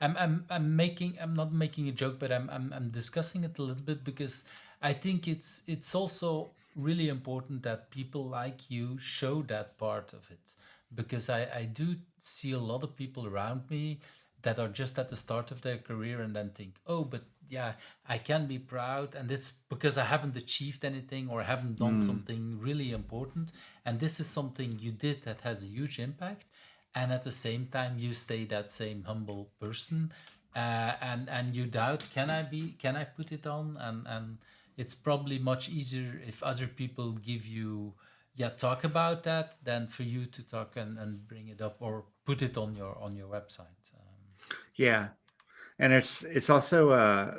I'm not making a joke, but I'm discussing it a little bit because I think it's also really important that people like you show that part of it, because I do see a lot of people around me that are just at the start of their career and then think, oh, but yeah, I can be proud, and it's because I haven't achieved anything or haven't done Mm, something really important. And this is something you did that has a huge impact. And at the same time, you stay that same humble person. And you doubt, can I put it on? And it's probably much easier if other people give you, yeah, talk about that than for you to talk and bring it up or put it on your website. yeah, and it's also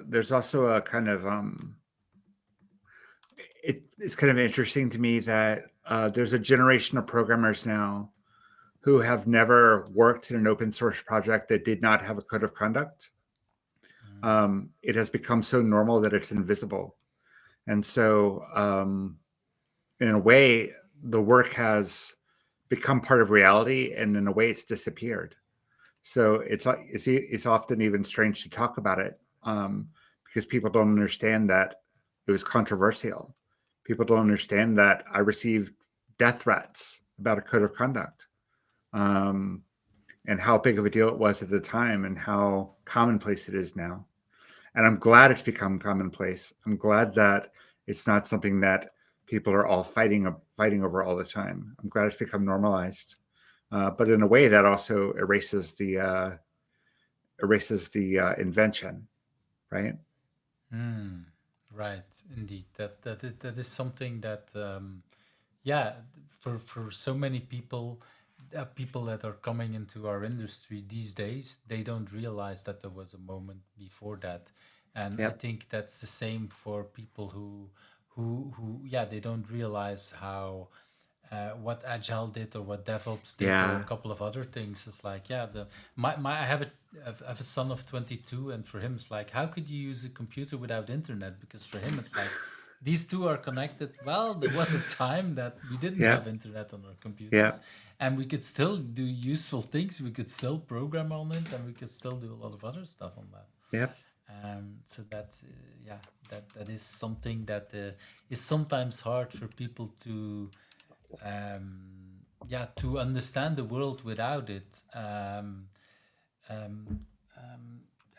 there's also a kind of it's kind of interesting to me that there's a generation of programmers now who have never worked in an open source project that did not have a code of conduct. Mm, It has become so normal that it's invisible, and so in a way, the work has become part of reality, and in a way, it's disappeared. So it's often even strange to talk about it, because people don't understand that it was controversial. People don't understand that I received death threats about a code of conduct, um, and how big of a deal it was at the time, and how commonplace it is now. And I'm glad it's become commonplace. I'm glad that it's not something that people are all fighting over all the time. I'm glad it's become normalized. But in a way, that also erases the invention, right? Mm, right, indeed. That is something that yeah, for so many people, people that are coming into our industry these days, they don't realize that there was a moment before that, and I Yep. think that's the same for people who yeah, they don't realize how what agile did or what devops did or a Yeah. couple of other things. It's like, yeah, I have a son of 22, and for him it's like, how could you use a computer without internet? Because for him it's like, these two are connected. Well, there was a time that we didn't have Yep. internet on our computers, Yep. and we could still do useful things. We could still program on it, and we could still do a lot of other stuff on that. Yep. So that yeah, that is something that is sometimes hard for people to yeah, to understand the world without it. Um,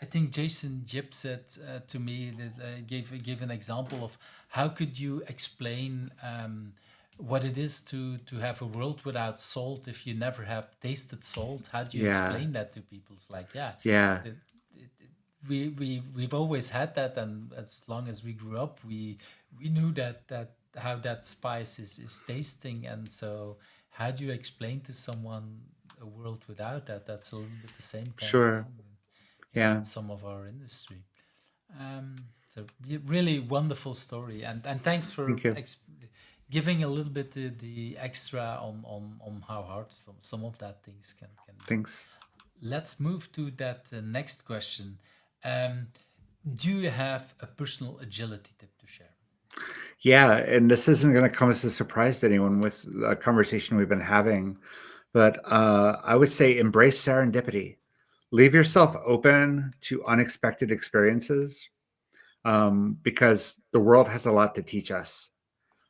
I think Jason Jip said to me that gave an example of how could you explain what it is to have a world without salt if you never have tasted salt. How do you Yeah. explain that to people? It's like, yeah, Yeah. the, we've always had that, and as long as we grew up, we knew that how that spice is tasting, and so how do you explain to someone a world without that? That's a little bit the same kind of Sure. thing in Yeah. some of our industry. So really wonderful story, and thanks for Thank you. giving a little bit the extra on how hard some of that things can be. Thanks. Let's move to that next question. Um, do you have a personal agility tip to share? Yeah, and this isn't going to come as a surprise to anyone with a conversation we've been having, but I would say embrace serendipity. Leave yourself open to unexpected experiences, because the world has a lot to teach us.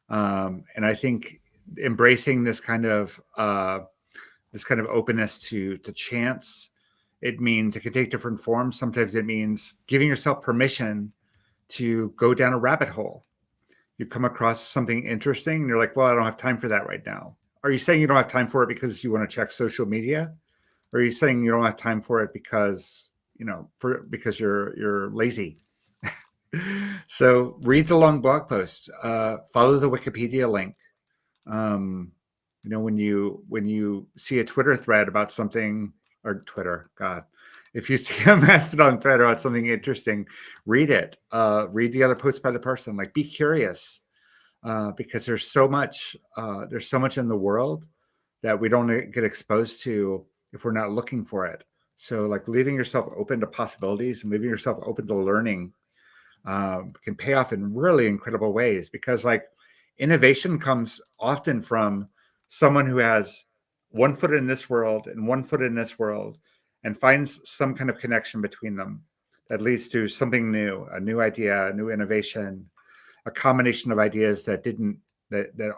And I think embracing this kind of openness to chance, it means it can take different forms. Sometimes it means giving yourself permission to go down a rabbit hole. You come across something interesting and you're like, well, I don't have time for that right now. Are you saying you don't have time for it because you want to check social media? Or are you saying you don't have time for it because, because you're lazy? So read the long blog posts, follow the Wikipedia link. When you see a Twitter thread about something, or Twitter, God, if you see a Mastodon thread about something interesting, read it. Read the other posts by the person. Like, be curious, because there's so much in the world that we don't get exposed to if we're not looking for it. So, like, leaving yourself open to possibilities and leaving yourself open to learning can pay off in really incredible ways, because, like, innovation comes often from someone who has one foot in this world and one foot in this world, and finds some kind of connection between them that leads to something new, a new idea, a new innovation, a combination of ideas that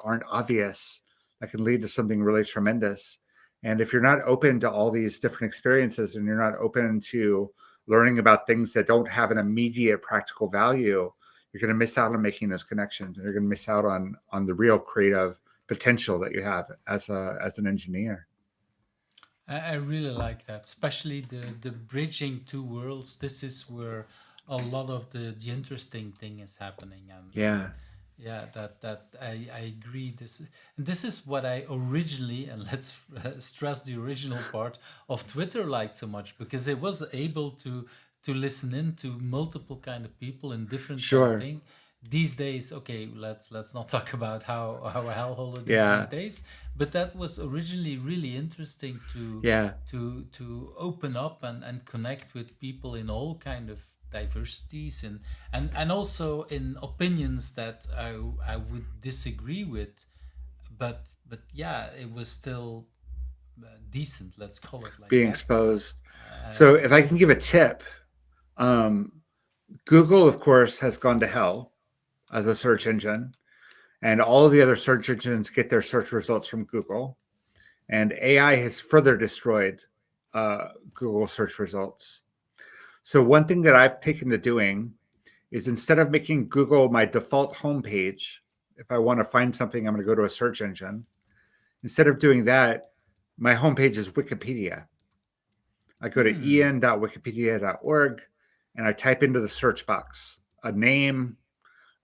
aren't obvious, that can lead to something really tremendous. And if you're not open to all these different experiences, and you're not open to learning about things that don't have an immediate practical value, you're going to miss out on making those connections, and you're going to miss out on the real creative potential that you have as an engineer. I really like that, especially the bridging two worlds. This is where a lot of the interesting thing is happening, and Yeah, yeah, that I agree. This is what I originally, and let's stress the original part of Twitter liked so much, because it was able to listen in to multiple kind of people in different kind of sure. thing. These days, okay, let's not talk about how a hellhole it is these Yeah, days, but that was originally really interesting yeah, to open up and connect with people in all kind of diversities, and also in opinions that I would disagree with, but yeah, it was still decent. Let's call it like being that. exposed. So if I can Yes. give a tip, um, Google, of course, has gone to hell as a search engine, and all of the other search engines get their search results from Google. And AI has further destroyed Google search results. So one thing that I've taken to doing is instead of making Google my default homepage, if I want to find something, I'm going to go to a search engine. Instead of doing that, my homepage is Wikipedia. I go to Hmm. en.wikipedia.org and I type into the search box a name,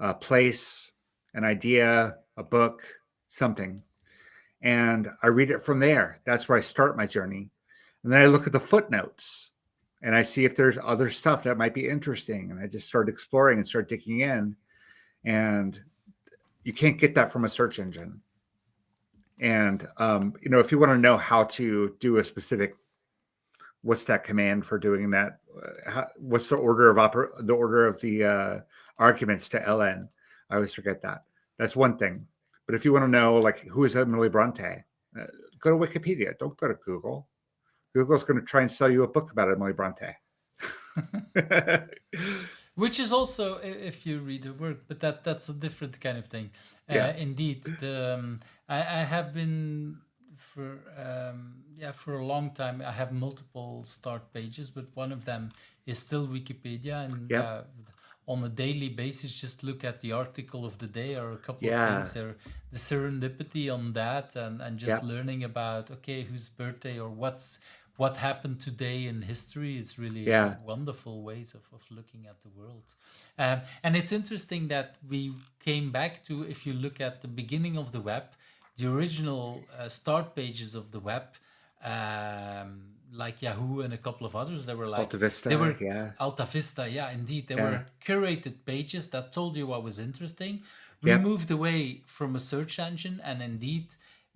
a place, an idea, a book, something. And I read it from there. That's where I start my journey. And then I look at the footnotes and I see if there's other stuff that might be interesting. And I just start exploring and start digging in. And you can't get that from a search engine. And if you want to know how to do a specific, what's that command for doing that? What's the order of the arguments to ln? I always forget that. That's one thing. But if you want to know, like, who is Emily Bronte, go to Wikipedia. Don't go to Google. Google's going to try and sell you a book about Emily Bronte. Which is also if you read her work, but that's a different kind of thing. Yeah. Indeed, I have been for yeah, for a long time. I have multiple start pages, but one of them is still Wikipedia, and Yep. yeah, on a daily basis, just look at the article of the day or a couple of Yeah. things, or the serendipity on that, and just Yep. learning about, okay, whose birthday or what happened today in history. Is really Yeah. wonderful ways of looking at the world. And it's interesting that we came back to, if you look at the beginning of the web, the original start pages of the web, like Yahoo and a couple of others, Alta they Vista. were Yeah. Alta Vista, yeah, indeed. They Yeah. were curated pages that told you what was interesting. We Yep. moved away from a search engine, and indeed,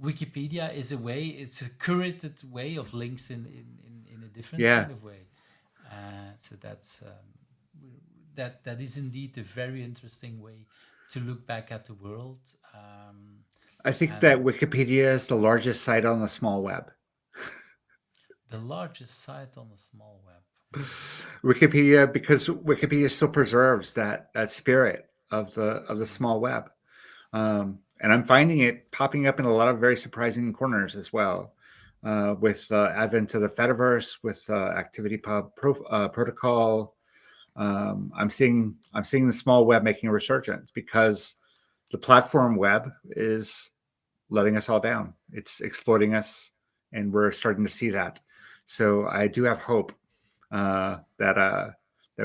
Wikipedia is a way, it's a curated way of links in a different Yeah. kind of way. So that is indeed a very interesting way to look back at the world. I think that And Wikipedia is the largest site on the small web. the largest site on the small web. Wikipedia, because Wikipedia still preserves that spirit of the Mm. small web, and I'm finding it popping up in a lot of very surprising corners as well. With the advent of the Fediverse, with protocol, I'm seeing the small web making a resurgence because the platform web is letting us all down. It's exploiting us, and we're starting to see that. So I do have hope that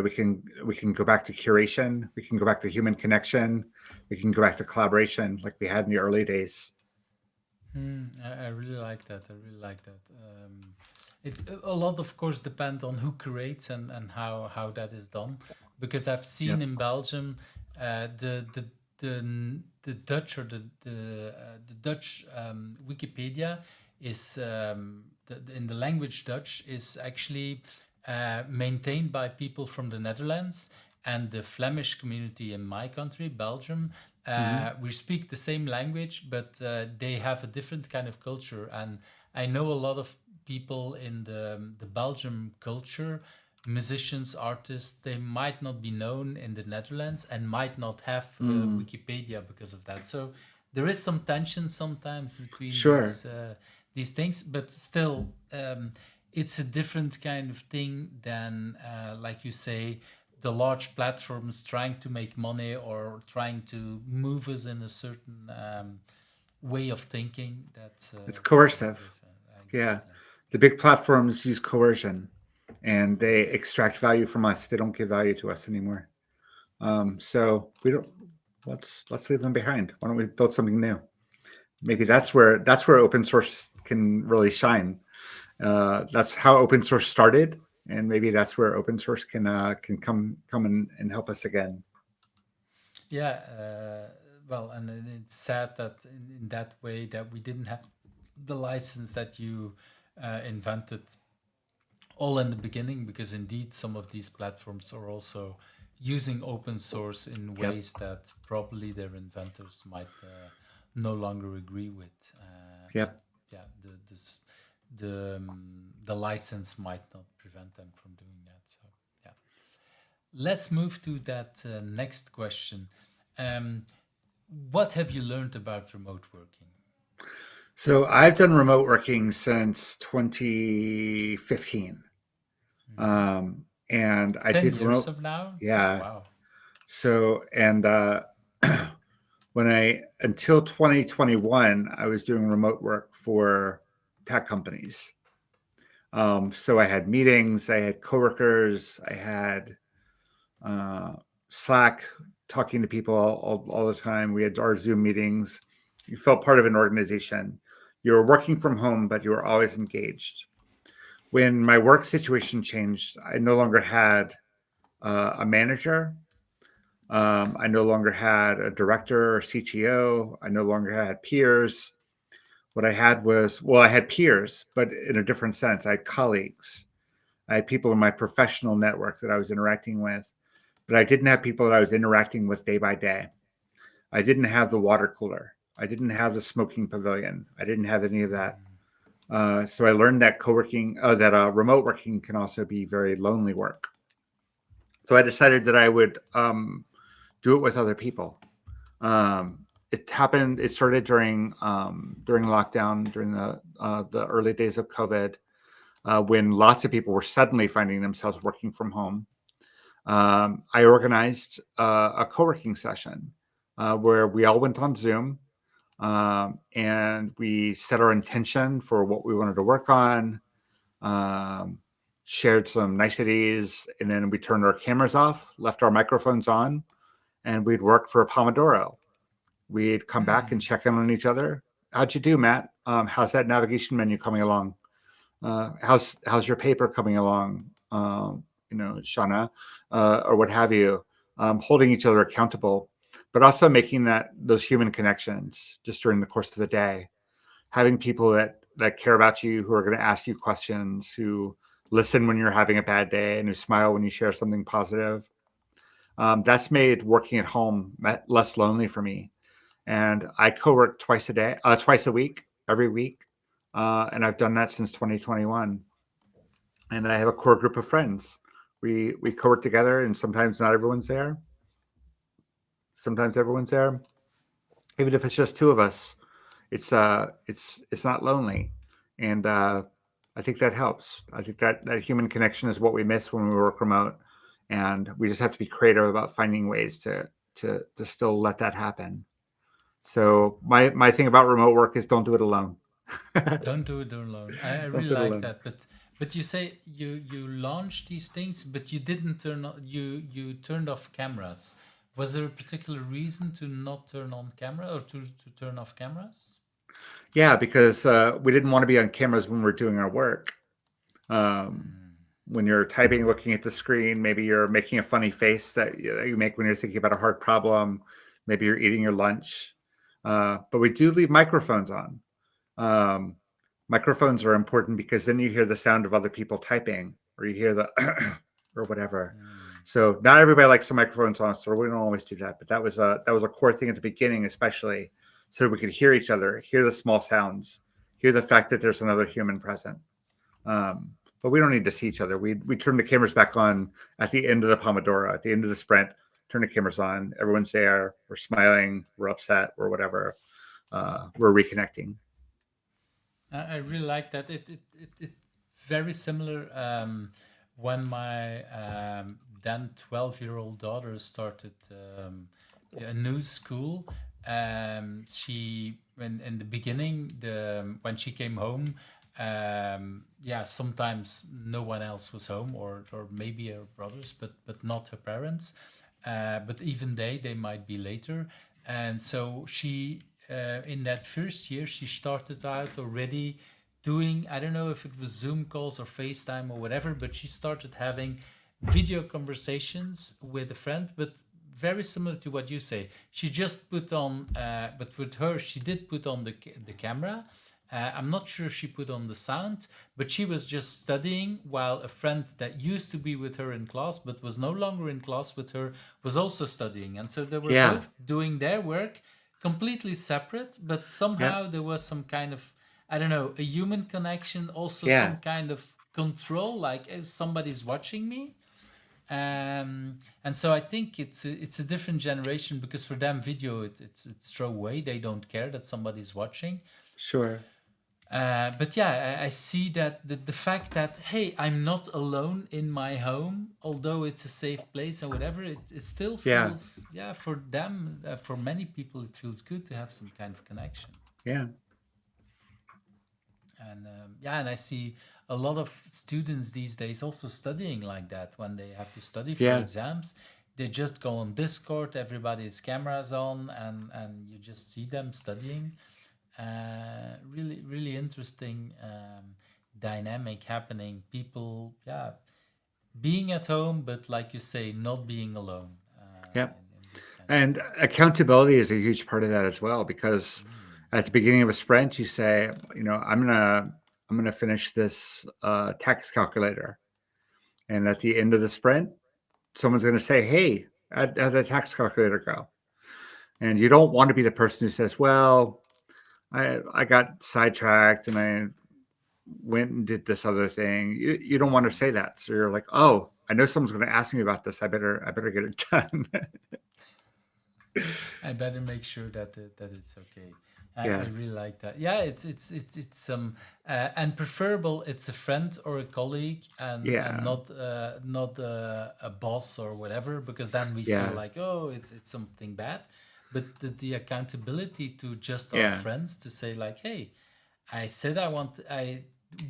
we can go back to curation, we can go back to human connection, we can go back to collaboration like we had in the early days. I really like that. I really like that. It a lot, of course, depends on who creates and how that is done. Because I've seen Yep. in Belgium, uh, the the the Dutch, or the Dutch Wikipedia is in the language Dutch is actually maintained by people from the Netherlands, and the Flemish community in my country, Belgium. Mm-hmm. We speak the same language, but they have a different kind of culture. And I know a lot of people in the Belgium culture, musicians, artists, they might not be known in the Netherlands and might not have Mm. Wikipedia because of that. So there is some tension sometimes between Sure. these things, but still, it's a different kind of thing than, like you say, the large platforms trying to make money or trying to move us in a certain way of thinking. It's That's very coercive. different. Yeah. Exactly. The big platforms use coercion and they extract value from us. They don't give value to us anymore. So we don't. Let's leave them behind. Why don't we build something new? Maybe that's where open source can really shine. That's how open source started, and maybe that's where open source can come and help us again. Yeah. Well, and then it's sad that in that way that we didn't have the license that you invented all in the beginning, because indeed some of these platforms are also using open source in Yep. ways that probably their inventors might no longer agree with. And Yep. yeah, the license might not prevent them from doing that. So yeah, let's move to that next question. Um, what have you learned about remote working? So I've done remote working since 2015. Hmm. And I 10 did years remote, of now. So yeah. wow. So, and until 2021, I was doing remote work for tech companies. So I had meetings, I had coworkers, I had uh, Slack, talking to people all the time. We had our Zoom meetings. You felt part of an organization. You were working from home, but you were always engaged. When my work situation changed, I no longer had a manager. I no longer had a director or CTO. I no longer had peers. What I had was, well, I had peers, but in a different sense. I had colleagues. I had people in my professional network that I was interacting with, but I didn't have people that I was interacting with day by day. I didn't have the water cooler. I didn't have the smoking pavilion. I didn't have any of that. Mm, So I learned that remote working can also be very lonely work. So I decided that I would do it with other people. It happened. It started during lockdown, during the early days of COVID, when lots of people were suddenly finding themselves working from home. I organized a co-working session where we all went on Zoom, and we set our intention for what we wanted to work on, um, shared some niceties, and then we turned our cameras off, left our microphones on, and we'd work for a Pomodoro. We'd come back and mm, check in on each other. How'd you do, Matt? How's that navigation menu coming along? How's your paper coming along? Shauna, or what have you. Holding each other accountable, but also making those human connections just during the course of the day. Having people that care about you, who are going to ask you questions, who listen when you're having a bad day, and who smile when you share something positive. That's made working at home less lonely for me. And I co-work twice a week, every week, and I've done that since 2021. And I have a core group of friends. We co-work together, and sometimes not everyone's there. Sometimes everyone's there. Even if it's just two of us, it's not lonely, and I think that helps. I think that human connection is what we miss when we work remote, and we just have to be creative about finding ways to still let that happen. So my thing about remote work is don't do it alone. don't do it alone. I Don't really do it like alone. that. But you say you launched these things, but you didn't you turned off cameras. Was there a particular reason to not turn on camera or to turn off cameras? Yeah, because we didn't want to be on cameras when we're doing our work. Um, Mm, when you're typing, looking at the screen, maybe you're making a funny face that you make when you're thinking about a hard problem. Maybe you're eating your lunch. But we do leave microphones on. Um, Microphones are important because then you hear the sound of other people typing, or you hear the or whatever. mm. So not everybody likes the microphones on, so we don't always do that. But that was a core thing at the beginning, especially so we could hear each other, hear the small sounds, hear the fact that there's another human present. Um, but we don't need to see each other. We turn the cameras back on at the end of the Pomodoro, at the end of the sprint. Turn the cameras on. Everyone's there. We're smiling. We're upset. Or whatever. We're reconnecting. I really like that. It's very similar. When my then 12-year-old daughter started a new school, she in the beginning, when she came home, yeah, sometimes no one else was home, or maybe her brothers, but not her parents. But even they might be later. And so she, in that first year, she started out already doing, I don't know if it was Zoom calls or FaceTime or whatever, but she started having video conversations with a friend, but very similar to what you say. She just put on, but with her, she did put on the camera. I'm not sure she put on the sound, but she was just studying while a friend that used to be with her in class but was no longer in class with her was also studying. And so they were Yeah. both doing their work completely separate, but Yeah. somehow there was some kind of, I don't know, a human connection, also Yeah. some kind of control, like if somebody's watching me. And so I think it's a different generation, because for them video it's throw away. They don't care that somebody's watching. Sure. But yeah, I see that the fact that, hey, I'm not alone in my home, although it's a safe place and whatever, it still Yeah. feels, yeah, for them, for many people, it feels good to have some kind of connection. Yeah. And yeah, and I see a lot of students these days also studying like that. When they have to study for Yeah. exams, they just go on Discord, everybody's cameras on, and you just see them studying. Really, really interesting dynamic happening. People, yeah, being at home, but like you say, not being alone Yeah. in this kind of And place. accountability is a huge part of that as well, because Mm. at the beginning of a sprint, you say, I'm gonna finish this tax calculator, and at the end of the sprint, someone's gonna say, hey, how'd the tax calculator go? And you don't want to be the person who says, well, I got sidetracked and I went and did this other thing. You don't want to say that. So you're like, oh, I know someone's going to ask me about this. I better get it done. I better make sure that that it's okay. I Yeah. really like that. Yeah, it's and preferable it's a friend or a colleague, and Yeah. not a boss or whatever, because then we feel Yeah. like, oh, it's something bad. But the accountability to just our Yeah. friends to say like, hey, I said I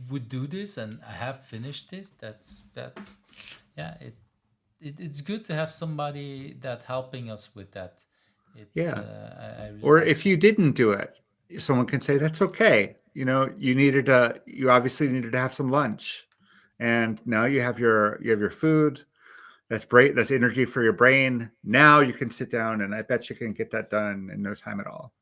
would do this and I have finished this. That's yeah, it's good to have somebody that helping us with that. It's Yeah. I really Or like if you that. didn't do it, someone can say, that's okay. You obviously needed to have some lunch. And now you have your food. That's energy for your brain. Now you can sit down and I bet you can get that done in no time at all.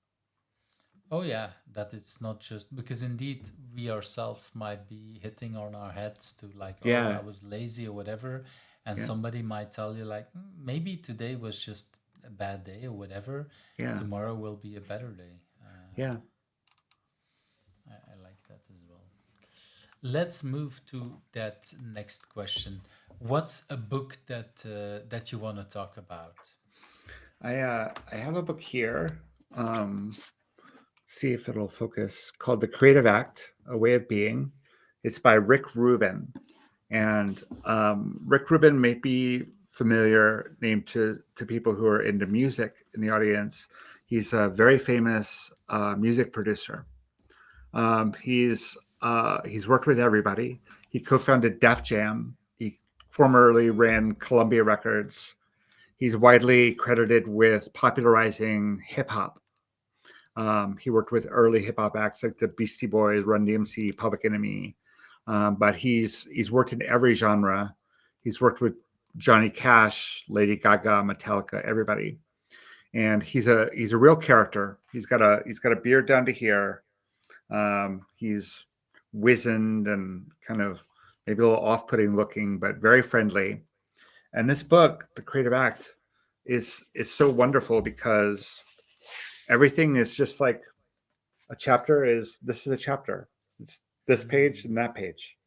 Oh yeah, that it's not just because indeed we ourselves might be hitting on our heads to like, oh, I Yeah. was lazy or whatever, and Yeah. somebody might tell you like, maybe today was just a bad day or whatever. Yeah. Tomorrow will be a better day. Yeah. I like that as well. Let's move to that next question. What's a book that you want to talk about? I have a book here. Um, See if it'll focus. Called The Creative Act: A Way of Being. It's by Rick Rubin, and Rick Rubin may be familiar name to people who are into music in the audience. He's a very famous music producer. He's worked with everybody. He co-founded Def Jam. He formerly ran Columbia Records. He's widely credited with popularizing hip hop. He worked with early hip hop acts like the Beastie Boys, Run DMC, Public Enemy. But he's worked in every genre. He's worked with Johnny Cash, Lady Gaga, Metallica, everybody. And he's a real character. He's got a beard down to here. He's wizened and kind of maybe a little off-putting looking, but very friendly. And this book, The Creative Act, is so wonderful because everything is just like a chapter is this is a chapter. It's this page and that page.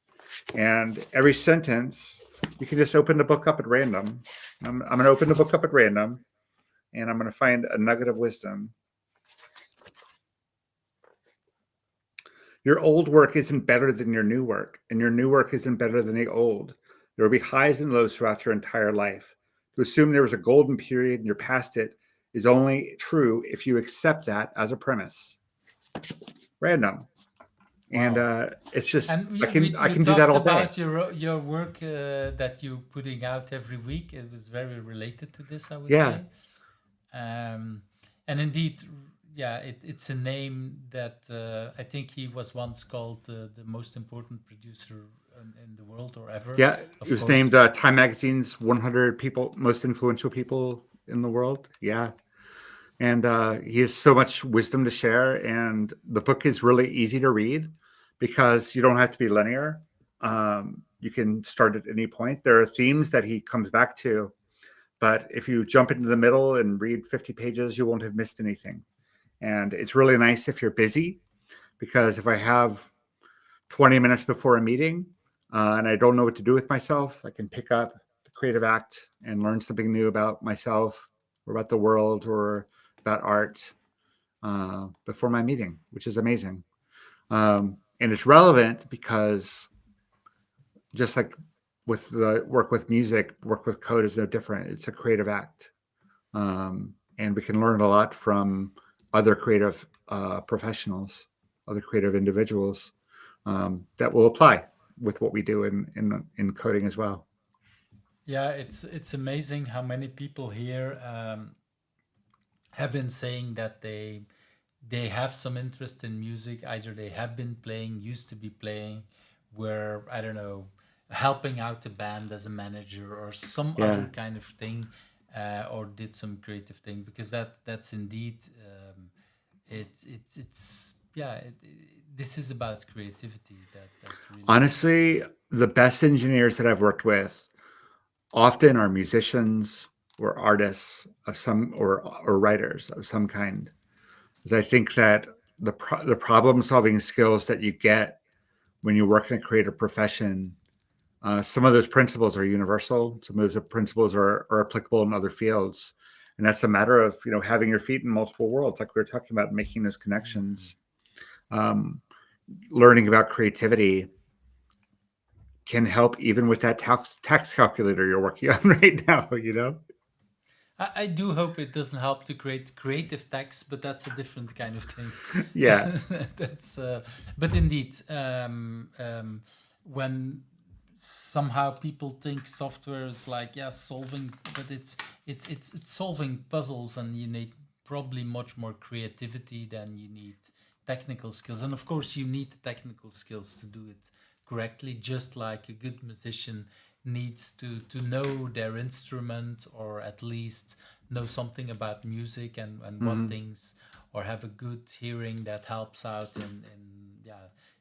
And every sentence, you can just open the book up at random. I'm going to open the book up at random and I'm going to find a nugget of wisdom. Your old work isn't better than your new work, and your new work isn't better than the old. There will be highs and lows throughout your entire life. To assume there was a golden period and you're past it is only true if you accept that as a premise. Random. And Wow. it's just And I can I we can do that talked all day. about your work that you putting out every week. It was very related to this, I would Yeah. say. Um, and indeed, yeah, it's a name that I think he was once called the most important producer in the world or ever. Yeah. It Of was course, named Time Magazine's 100 people most influential people in the world. Yeah. And he has so much wisdom to share. And the book is really easy to read because you don't have to be linear. You can start at any point. There are themes that he comes back to, but if you jump into the middle and read 50 pages, you won't have missed anything. And it's really nice if you're busy, because if I have 20 minutes before a meeting and I don't know what to do with myself, I can pick up the creative act and learn something new about myself or about the world or about art before my meeting, which is amazing. And it's relevant because just like with the work with music, work with code is no different. It's a creative act. And we can learn a lot from other creative professionals, other creative individuals that will apply with what we do in coding as well. Yeah, it's amazing how many people here have been saying that they have some interest in music. Either they have been playing, used to be playing, were, I don't know, helping out a band as a manager or some other Yeah. kind of thing, or did some creative thing, because that's indeed it's yeah this is about creativity. That's really Honestly, the best engineers that I've worked with often are musicians or artists of some or writers of some kind. Because I think that the problem solving skills that you get when you work in a creative profession, some of those principles are universal. Some of those principles are applicable in other fields, and that's a matter of having your feet in multiple worlds, like we were talking about, making those Mhm. connections. Um, Learning about creativity can help even with that tax calculator you're working on right now. I do hope it doesn't help to create creative text, but that's a different kind of thing. Yeah. That's but indeed, when somehow people think software is like, yeah, solving, but it's solving puzzles, and you need probably much more creativity than you need technical skills. And of course you need the technical skills to do it correctly, just like a good musician needs to know their instrument, or at least know something about music, and what Hmm. things, or have a good hearing that helps out in yeah,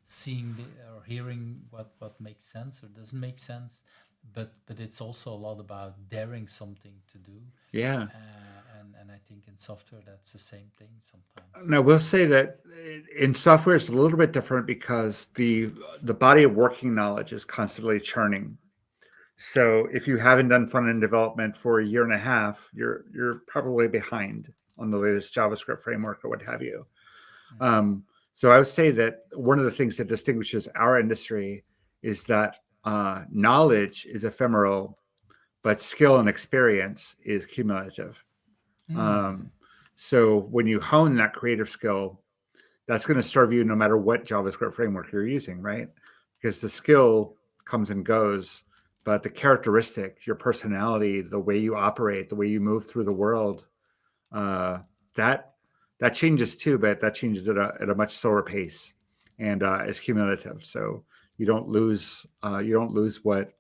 seeing or hearing what makes sense or doesn't make sense. But it's also a lot about daring something to do, Yeah. and I think in software that's the same thing sometimes. Now, we'll say that in software it's a little bit different because the body of working knowledge is constantly churning. So if you haven't done front end development for a year and a half, you're probably behind on the latest JavaScript framework or what have you. Mm. Um, so I would say that one of the things that distinguishes our industry is that knowledge is ephemeral, but skill and experience is cumulative. Mm. Um, so when you hone that creative skill, that's going to serve you no matter what JavaScript framework you're using, right? Because the skill comes and goes, but the characteristic, your personality, the way you operate, the way you move through the world, uh, that that changes too, but that changes at a much slower pace, and is cumulative. So you don't lose what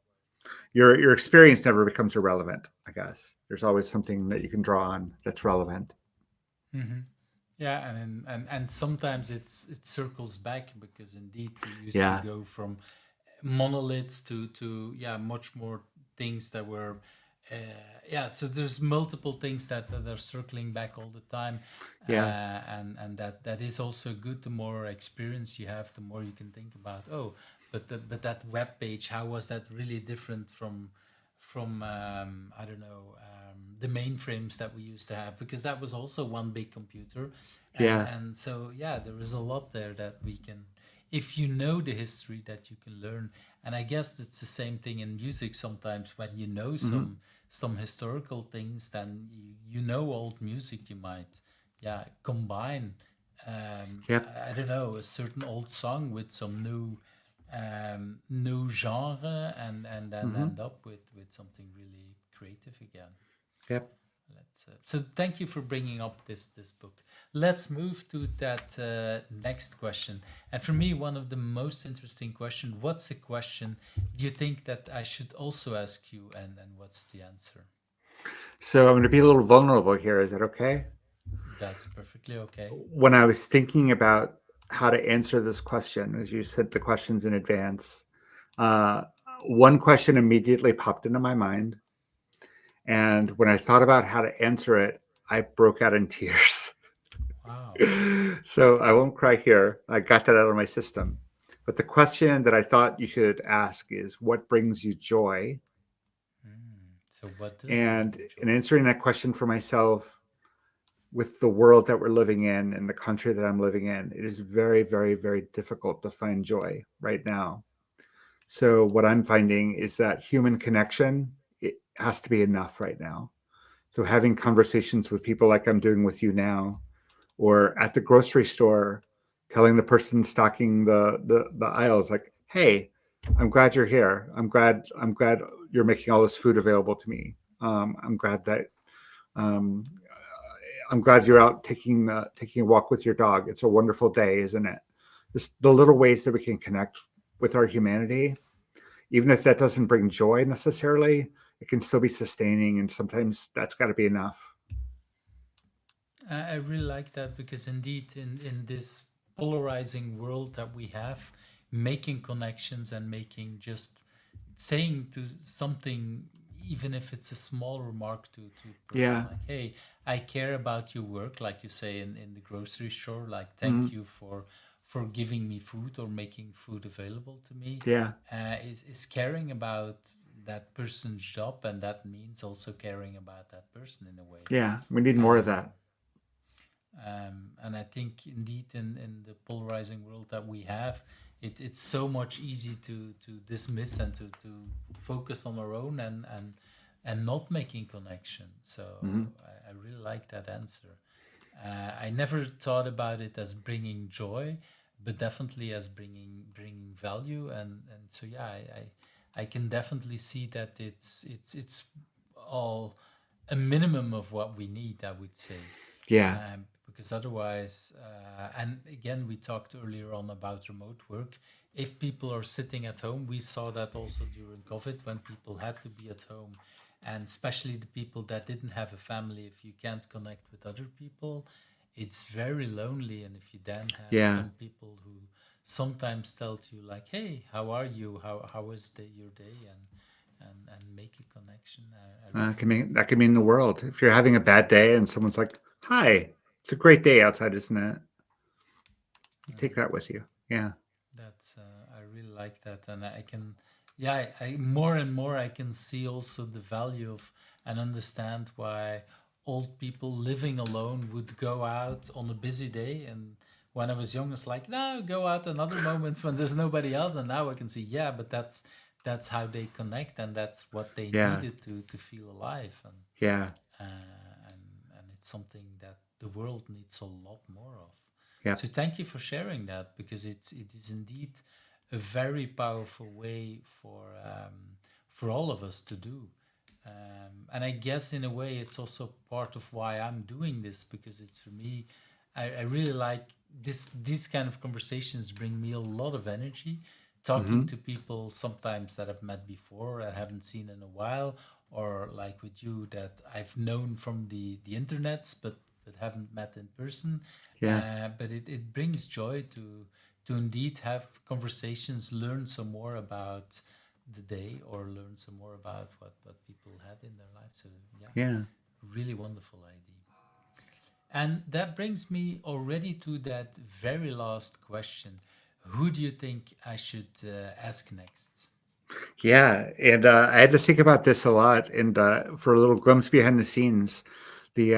your experience never becomes irrelevant. I guess there's always something that you can draw on that's relevant. Hmm. Yeah, and sometimes it circles back, because indeed we used to Yeah, go from monoliths to yeah, much more things that were uh, yeah, so there's multiple things that are circling back all the time, yeah, and that is also good. The more experience you have, the more you can think about, oh, but that web page, how was that really different from I don't know, the mainframes that we used to have, because that was also one big computer. yeah. And so yeah, there is a lot there that we can, if you know the history, that you can learn. And I guess it's the same thing in music. Sometimes when you know Hmm. some historical things, then you know old music, you might yeah combine Yep. I don't know, a certain old song with some new genre, and then Hmm. end up with something really creative again. Yep. So thank you for bringing up this book. Let's move to that next question. And for me, one of the most interesting question: what's a question do you think that I should also ask you, and what's the answer? So I'm going to be a little vulnerable here. Is that okay? That's perfectly okay. When I was thinking about how to answer this question, as you sent the questions in advance, uh, one question immediately popped into my mind. And when I thought about how to answer it, I broke out in tears. So I won't cry here. I got that out of my system. But the question that I thought you should ask is what brings you joy? So, what does bring And you in joy? answering that question for myself, with the world that we're living in and the country that I'm living in, it is very, very, very difficult to find joy right now. So what I'm finding is that human connection, it has to be enough right now. So having conversations with people like I'm doing with you now, or at the grocery store, telling the person stocking the aisles like, "Hey, I'm glad you're here. I'm glad you're making all this food available to me. I'm glad that um, I'm glad you're out taking a walk with your dog. It's a wonderful day, isn't it?" Just the little ways that we can connect with our humanity, even if that doesn't bring joy necessarily, it can still be sustaining, and sometimes that's got to be enough. I really like that because indeed, in this polarizing world that we have, making connections and making just saying to something, even if it's a small remark to a person, Yeah. like, hey, I care about your work, like you say in the grocery store, like, Mm-hmm. thank you for giving me food or making food available to me, Yeah. is caring about that person's job, and that means also caring about that person in a way. Yeah. We need more of um, that. and I think indeed in the polarizing world that we have, it's so much easy to dismiss and to focus on our own and not making connection. So Mm-hmm. I really like that answer. I never thought about it as bringing joy, but definitely as bringing value. And so yeah, I can definitely see that it's all a minimum of what we need, I would say. Yeah. Because otherwise, and again, we talked earlier on about remote work. If people are sitting at home, we saw that also during COVID when people had to be at home, and especially the people that didn't have a family. If you can't connect with other people, it's very lonely. And if you then have Yeah. some people who sometimes tell to you like, "Hey, how are you? How is your day?" and make a connection. I really That can mean the world. If you're having a bad day and someone's like, "Hi, it's a great day outside, isn't it?" You take uh, that with you. Yeah. That's I really like that, and I can, yeah, I more and more I can see also the value of and understand why old people living alone would go out on a busy day. And when I was young, it's like, no, go out another moments when there's nobody else. And now I can see, yeah, but that's how they connect, and that's what they Yeah. needed to feel alive. Yeah. And it's something that the world needs a lot more of. Yep. So thank you for sharing that, because it is indeed a very powerful way for all of us to do. And I guess in a way it's also part of why I'm doing this, because it's for me, I really like this. These kind of conversations bring me a lot of energy. Talking Mm-hmm. to people sometimes that I've met before I haven't seen in a while, or like with you that I've known from the internets, but haven't met in person. Yeah. But it brings joy to indeed have conversations, learn some more about the day, or learn some more about what people had in their life. So yeah, Yeah. really wonderful idea. And that brings me already to that very last question. Who do you think I should ask next? Yeah, and I had to think about this a lot. And for a little glimpse behind the scenes, the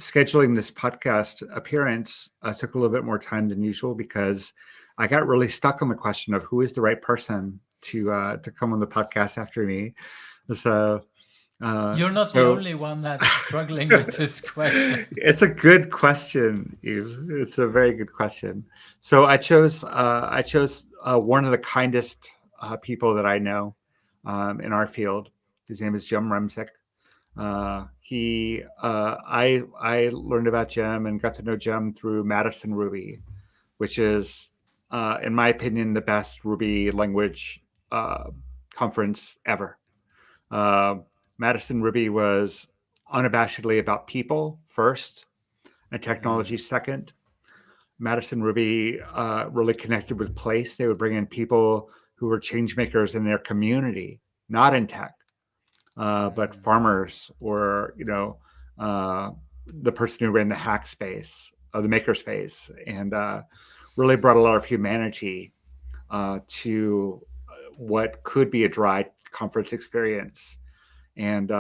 scheduling this podcast appearance took a little bit more time than usual because I got really stuck on the question of who is the right person to come on the podcast after me. So You're not the so only one that's struggling with this question. it's a good question, Eve. It's a very good question. So I chose one of the kindest people that I know in our field. His name is Jim Remsick. I learned about Jim and got to know Jim through Madison Ruby, which is, in my opinion, the best Ruby language uh, conference ever. Uh, Madison Ruby was unabashedly about people first and technology second. Madison Ruby really connected with place. They would bring in people who were change makers in their community, not in tech, but farmers or uh, the person who ran the hack space. the makerspace, and really brought a lot of humanity to what could be a dry conference experience. And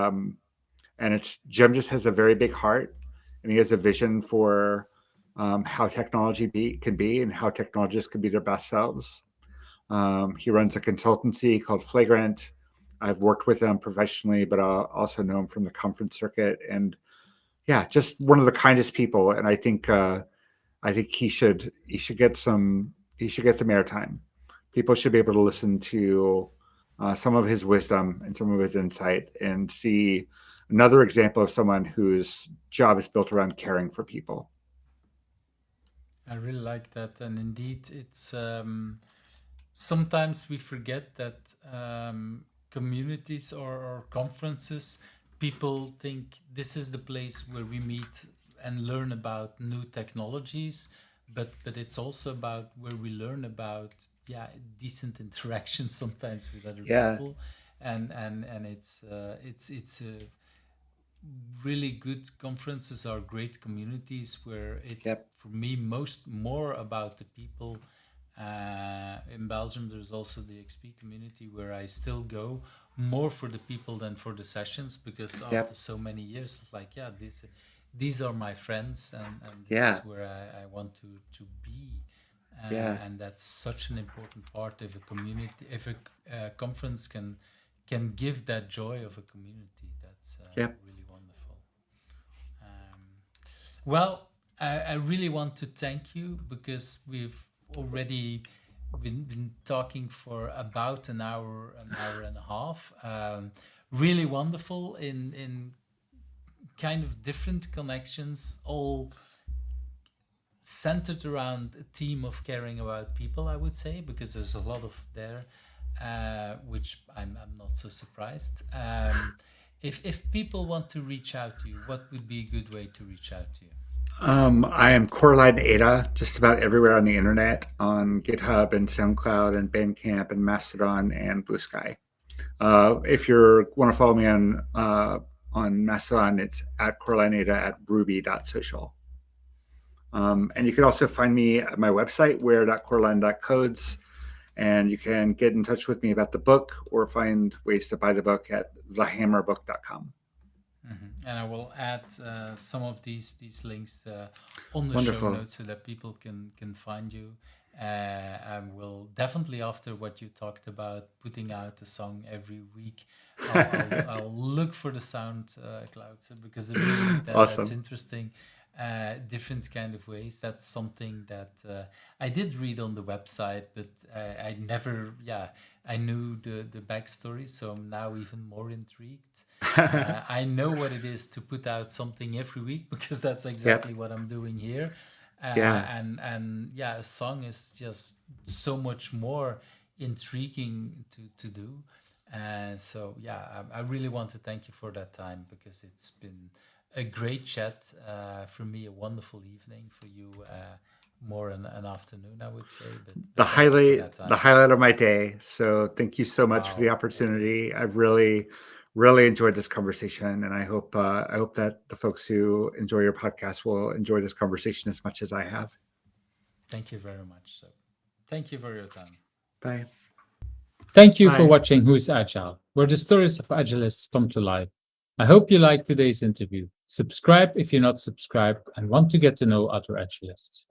it's Jim just has a very big heart, and he has a vision for how technology can be, and how technologists can be their best selves. He runs a consultancy called Flagrant. I've worked with him professionally, but I also know him from the conference circuit. And yeah, just one of the kindest people. And I think he should get some airtime. People should be able to listen to some of his wisdom and some of his insight, and see another example of someone whose job is built around caring for people. I really like that, and indeed, it's sometimes we forget that communities or conferences, people think this is the place where we meet and learn about new technologies, but it's also about where we learn about, yeah, decent interactions sometimes with other Yeah. people, and it's a really good conferences are great communities where it's Yep. for me most more about the people. In Belgium, there's also the XP community where I still go more for the people than for the sessions, because after Yep. so many years, it's like, yeah, these are my friends, and this Yeah. is where I want to be. Yeah. And that's such an important part of a community. If a conference can give that joy of a community, that's Yep. really wonderful. Um, well, I really want to thank you because we've already been talking for about an hour and a half. Really wonderful in kind of different connections, all centered around a theme of caring about people, I would say, because there's a lot of there, which I'm not so surprised. If people want to reach out to you, what would be a good way to reach out to you? I am Coraline Ada just about everywhere on the internet, on GitHub and SoundCloud and Bandcamp and Mastodon and Blue Sky. If you want to follow me on Mastodon, it's at Coraline Ada at ruby.social. And you can also find me at my website, where.coraline.codes, and you can get in touch with me about the book or find ways to buy the book at thehammerbook.com. And I will add some of these links on the show Wonderful. notes so that people can find you. I will definitely, after what you talked about, putting out a song every week, I'll look for the sound clouds, because really that's Awesome. interesting. Different kind of ways. That's something that I did read on the website, but I never, yeah, I knew the backstory, so I'm now even more intrigued. I know what it is to put out something every week because that's Yep. exactly what I'm doing here. Yeah. And yeah, a song is just so much more intriguing to do. So yeah, I really want to thank you for that time, because it's been a great chat. For me, a wonderful evening. For you, more an afternoon, I would say. But thank you for that The time. highlight of my day. So thank you so much for the Wow. Okay. opportunity. I've really enjoyed this conversation, and I hope that the folks who enjoy your podcast will enjoy this conversation as much as I have. Thank you very much. So, thank you for your time. Bye. Thank you for Bye. watching Who's Agile, where the stories of agilists come to life. I hope you liked today's interview. Subscribe if you're not subscribed and want to get to know other agilists.